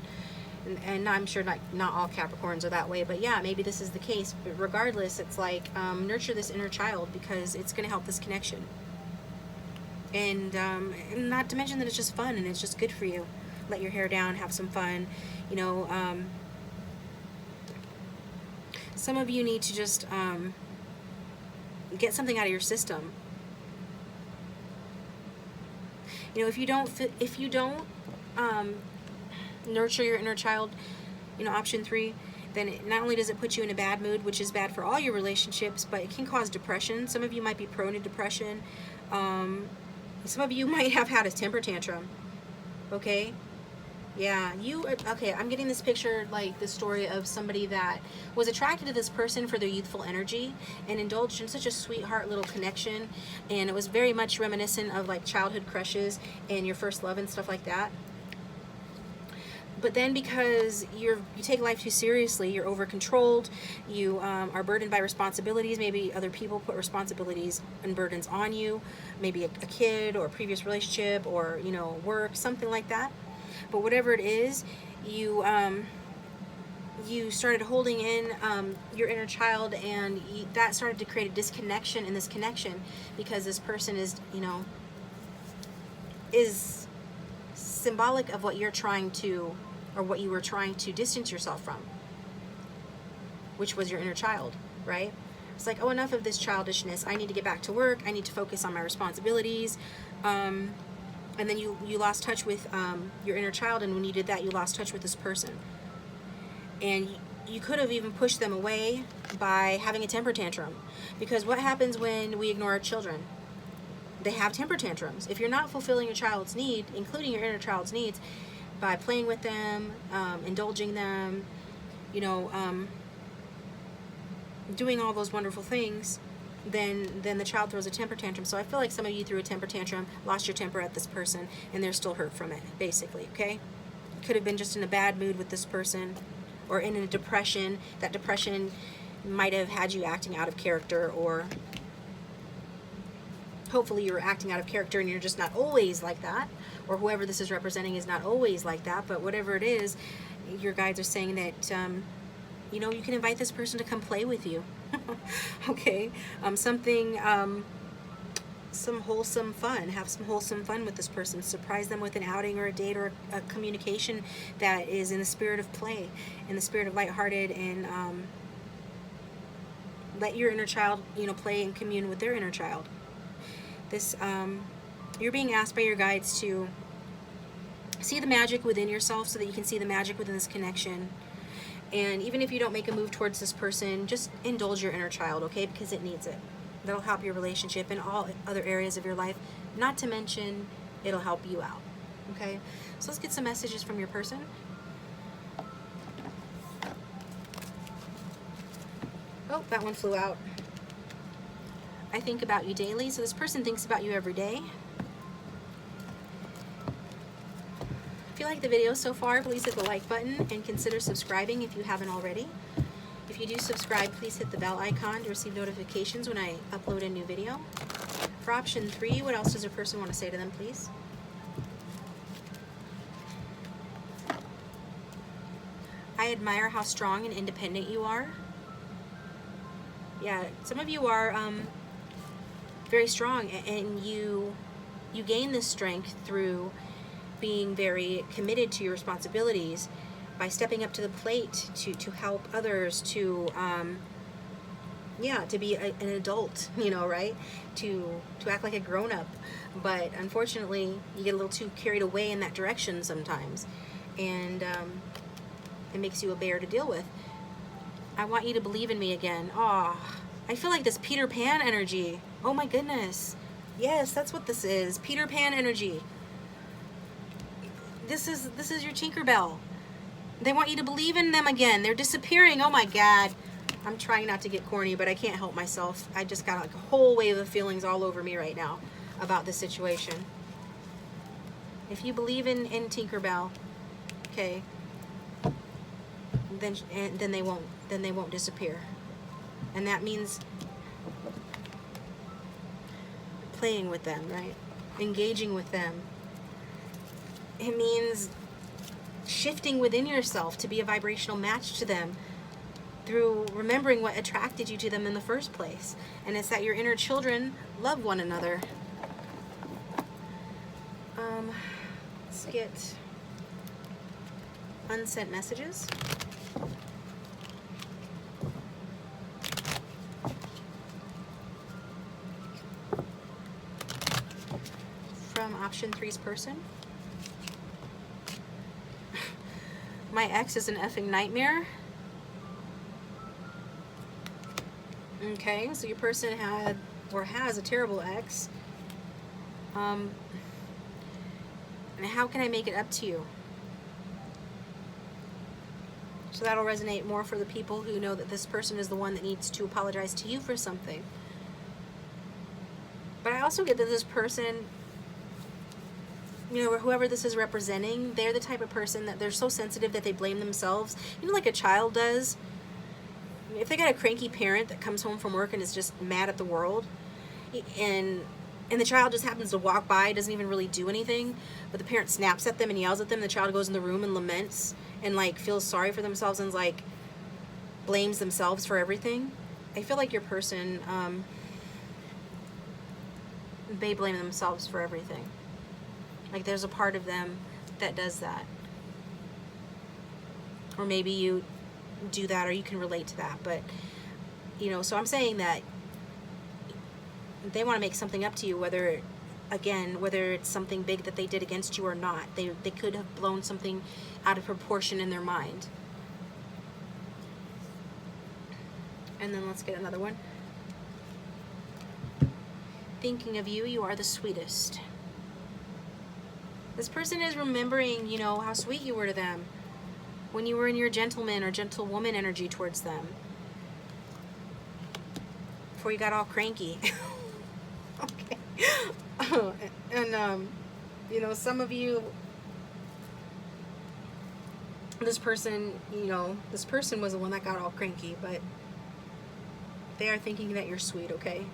And I'm sure not all Capricorns are that way, but yeah, maybe this is the case. But regardless, it's like, nurture this inner child, because it's going to help this connection. And not to mention that it's just fun and it's just good for you. Let your hair down, have some fun. Some of you need to just get something out of your system. If you don't nurture your inner child, option 3, then not only does it put you in a bad mood, which is bad for all your relationships, but it can cause depression. Some of you might be prone to depression. Some of you might have had a temper tantrum. Okay? Yeah, okay, I'm getting this picture, like the story of somebody that was attracted to this person for their youthful energy and indulged in such a sweetheart little connection, and it was very much reminiscent of like childhood crushes and your first love and stuff like that. But then because you take life too seriously, you're over-controlled, you are burdened by responsibilities, maybe other people put responsibilities and burdens on you, maybe a kid or a previous relationship or, work, something like that. But whatever it is, you started holding in your inner child, and that started to create a disconnection in this connection, because this person is symbolic of what you're trying to, or what you were trying to distance yourself from, which was your inner child, right? It's like, oh, enough of this childishness. I need to get back to work. I need to focus on my responsibilities. And then you lost touch with your inner child, and when you did that, you lost touch with this person. And you could have even pushed them away by having a temper tantrum. Because what happens when we ignore our children? They have temper tantrums. If you're not fulfilling your child's need, including your inner child's needs, by playing with them, indulging them, doing all those wonderful things, then the child throws a temper tantrum. So I feel like some of you threw a temper tantrum, lost your temper at this person, and they're still hurt from it, basically, okay? Could have been just in a bad mood with this person, or in a depression. That depression might have had you acting out of character, or hopefully you're acting out of character and you're just not always like that, or whoever this is representing is not always like that. But whatever it is, your guides are saying that you can invite this person to come play with you. Okay, some wholesome fun. Have some wholesome fun with this person. Surprise them with an outing or a date or a communication that is in the spirit of play, in the spirit of lighthearted, and let your inner child, play and commune with their inner child. This, you're being asked by your guides to see the magic within yourself, so that you can see the magic within this connection. And even if you don't make a move towards this person, just indulge your inner child, okay? Because it needs it. That'll help your relationship in all other areas of your life. Not to mention, it'll help you out, okay? So let's get some messages from your person. Oh, that one flew out. I think about you daily. So this person thinks about you every day. If you like the video so far, please hit the like button and consider subscribing if you haven't already. If you do subscribe, please hit the bell icon to receive notifications when I upload a new video. For option 3, what else does a person want to say to them, please? I admire how strong and independent you are. Yeah, some of you are very strong, and you gain this strength through being very committed to your responsibilities, by stepping up to the plate to help others, to to be an adult, right? To act like a grown-up. But unfortunately, you get a little too carried away in that direction sometimes, and it makes you a bear to deal with. I want you to believe in me again. Oh, I feel like this Peter Pan energy. Oh my goodness. Yes, that's what this is. Peter Pan energy. This is your Tinkerbell. They want you to believe in them again. They're disappearing. Oh my God. I'm trying not to get corny, but I can't help myself. I just got like a whole wave of feelings all over me right now about this situation. If you believe in Tinkerbell, okay, then they won't disappear. And that means playing with them, right? Engaging with them. It means shifting within yourself to be a vibrational match to them through remembering what attracted you to them in the first place. And it's that your inner children love one another. Let's get unsent messages. From option 3's person. My ex is an effing nightmare. Okay, so your person had or has a terrible ex. And how can I make it up to you? So that'll resonate more for the people who know that this person is the one that needs to apologize to you for something. But I also get that this person, whoever this is representing, they're the type of person that they're so sensitive that they blame themselves. Like a child does. If they got a cranky parent that comes home from work and is just mad at the world, and the child just happens to walk by, doesn't even really do anything, but the parent snaps at them and yells at them, the child goes in the room and laments and feels sorry for themselves and blames themselves for everything. I feel like your person, they blame themselves for everything. There's a part of them that does that. Or maybe you do that, or you can relate to that. But, so I'm saying that they want to make something up to you, whether it's something big that they did against you or not. They could have blown something out of proportion in their mind. And then let's get another one. Thinking of you, you are the sweetest. This person is remembering, how sweet you were to them when you were in your gentleman or gentlewoman energy towards them. Before you got all cranky. Okay. And, some of you, this person was the one that got all cranky, but they are thinking that you're sweet, okay?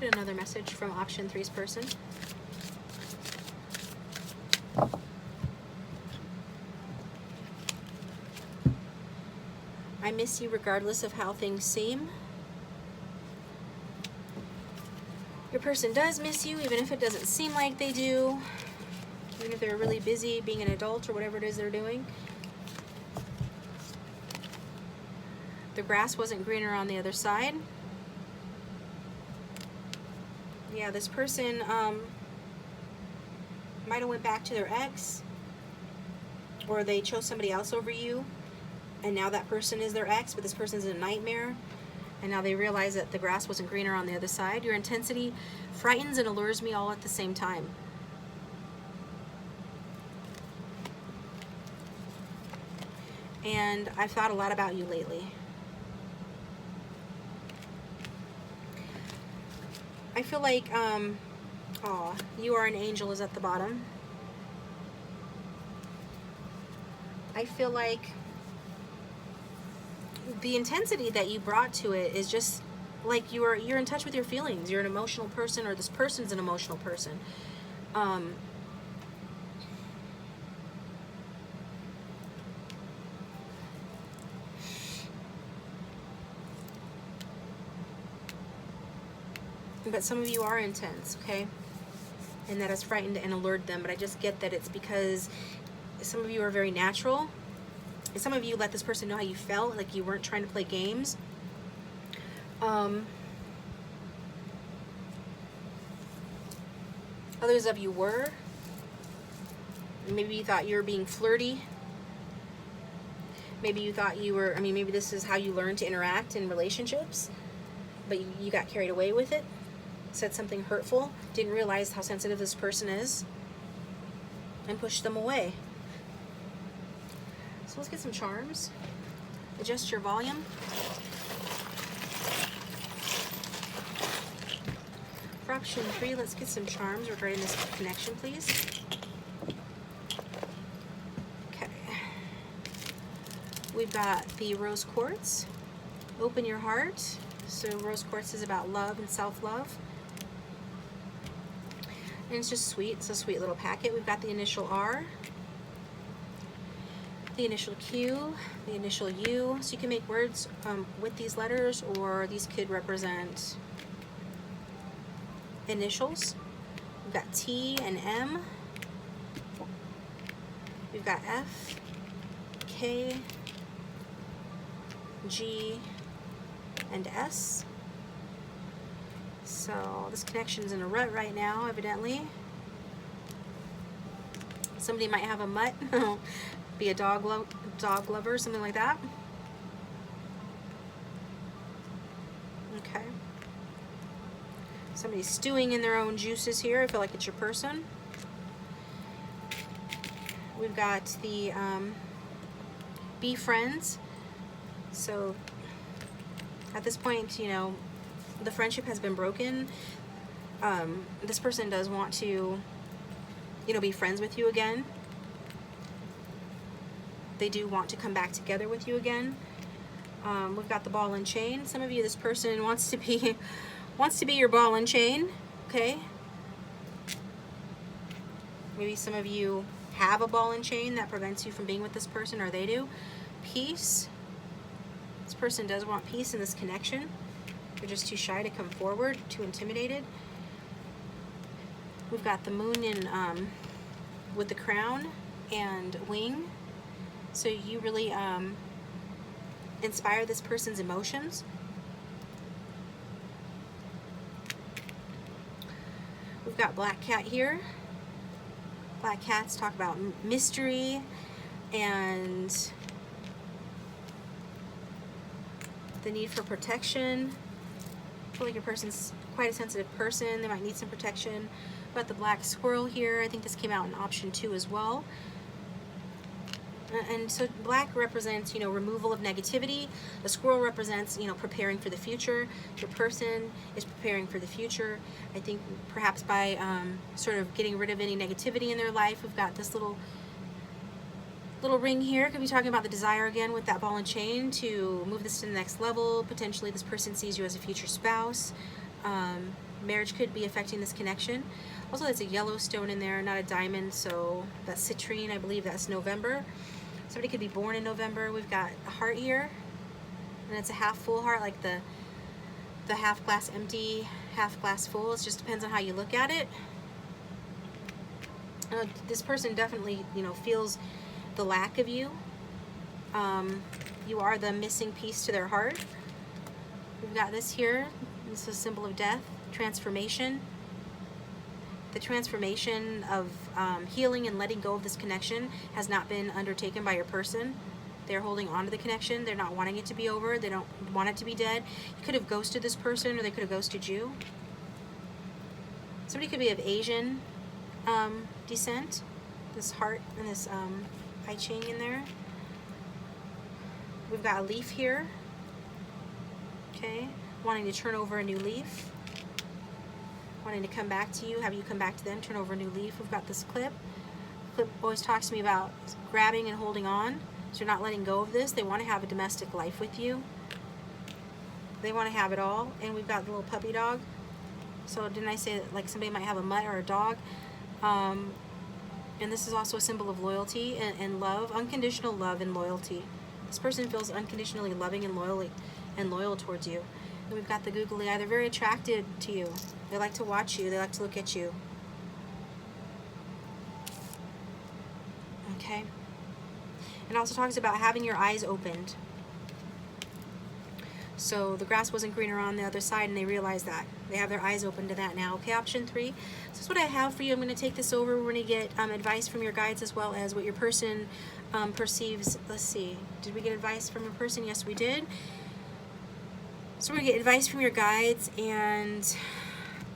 Get another message from option 3's person. I miss you regardless of how things seem. Your person does miss you, even if it doesn't seem like they do. Even if they're really busy being an adult or whatever it is they're doing. The grass wasn't greener on the other side. Yeah, this person might have went back to their ex, or they chose somebody else over you, and now that person is their ex, but this person's a nightmare, and now they realize that the grass wasn't greener on the other side. Your intensity frightens and allures me all at the same time. And I've thought a lot about you lately. I feel like, you are an angel is at the bottom. I feel like the intensity that you brought to it is just like you're in touch with your feelings. You're an emotional person, or this person's an emotional person. But some of you are intense, okay? And that has frightened and allured them. But I just get that it's because some of you are very natural. And some of you let this person know how you felt, like you weren't trying to play games. Others of you were. Maybe you thought you were being flirty. Maybe you thought you were, maybe this is how you learn to interact in relationships, but you got carried away with it, said something hurtful, didn't realize how sensitive this person is, and pushed them away. So let's get some charms. Adjust your volume. For option 3, let's get some charms regarding this connection, please. We've got the rose quartz. Open your heart. So rose quartz is about love and self-love. And it's just sweet. It's a sweet little packet. We've got the initial R, the initial Q, the initial U. So you can make words with these letters, or these could represent initials. We've got T and M. We've got F, K, G, and S. So this connection's in a rut right now, evidently. Somebody might have a mutt, be a dog lover, something like that. Okay. Somebody's stewing in their own juices here. I feel like it's your person. We've got the be friends. So at this point, you know, the friendship has been broken. This person does want to, you know, be friends with you again. They do want to come back together with you again. We've got the ball and chain. Some of you, this person wants to be your ball and chain. Okay. Maybe some of you have a ball and chain that prevents you from being with this person, or they do. Peace. This person does want peace in this connection. They're just too shy to come forward, too intimidated. We've got the moon in with the crown and wing. So you really inspire this person's emotions. We've got black cat here. Black cats talk about mystery and the need for protection. I feel like your person's quite a sensitive person. They might need some protection. But the black squirrel here, I think this came out in option 2 as well. And so black represents, you know, removal of negativity. The squirrel represents, you know, preparing for the future. Your person is preparing for the future. I think perhaps by sort of getting rid of any negativity in their life. We've got this little ring here. Could be talking about the desire again with that ball and chain to move this to the next level. Potentially this person sees you as a future spouse. Marriage could be affecting this connection. Also, there's a yellow stone in there, not a diamond, so that's citrine. I believe that's November. Somebody could be born in November. We've got a heart here, and it's a half full heart, like the half glass empty, half glass full. It just depends on how you look at it. This person definitely, you know, feels the lack of you. You are the missing piece to their heart. We've got this here. This is a symbol of death, transformation. The transformation of healing and letting go of this connection has not been undertaken by your person. They're holding on to the connection. They're not wanting it to be over. They don't want it to be dead. You could have ghosted this person, or they could have ghosted you. Somebody could be of Asian descent. This heart and this I Ching in there. We've got a leaf here. Okay, wanting to turn over a new leaf. Wanting to come back to you, have you come back to them, turn over a new leaf. We've got this clip. Clip always talks to me about grabbing and holding on. So you're not letting go of this. They want to have a domestic life with you. They want to have it all. And we've got the little puppy dog. So didn't I say that, like, somebody might have a mutt or a dog? And this is also a symbol of loyalty and love, unconditional love and loyalty. This person feels unconditionally loving and loyal towards you. And we've got the googly eye. They're very attracted to you. They like to watch you. They like to look at you. Okay. And also talks about having your eyes opened. So the grass wasn't greener on the other side, and they realize that. They have their eyes open to that now. Okay, option 3. So this is what I have for you. I'm going to take this over. We're going to get advice from your guides as well as what your person perceives. Let's see. Did we get advice from your person? Yes, we did. So we're going to get advice from your guides and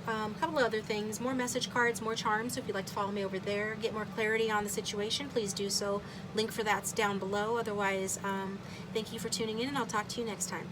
a couple of other things. More message cards, more charms. So if you'd like to follow me over there, get more clarity on the situation, please do so. Link for that's down below. Otherwise, thank you for tuning in, and I'll talk to you next time.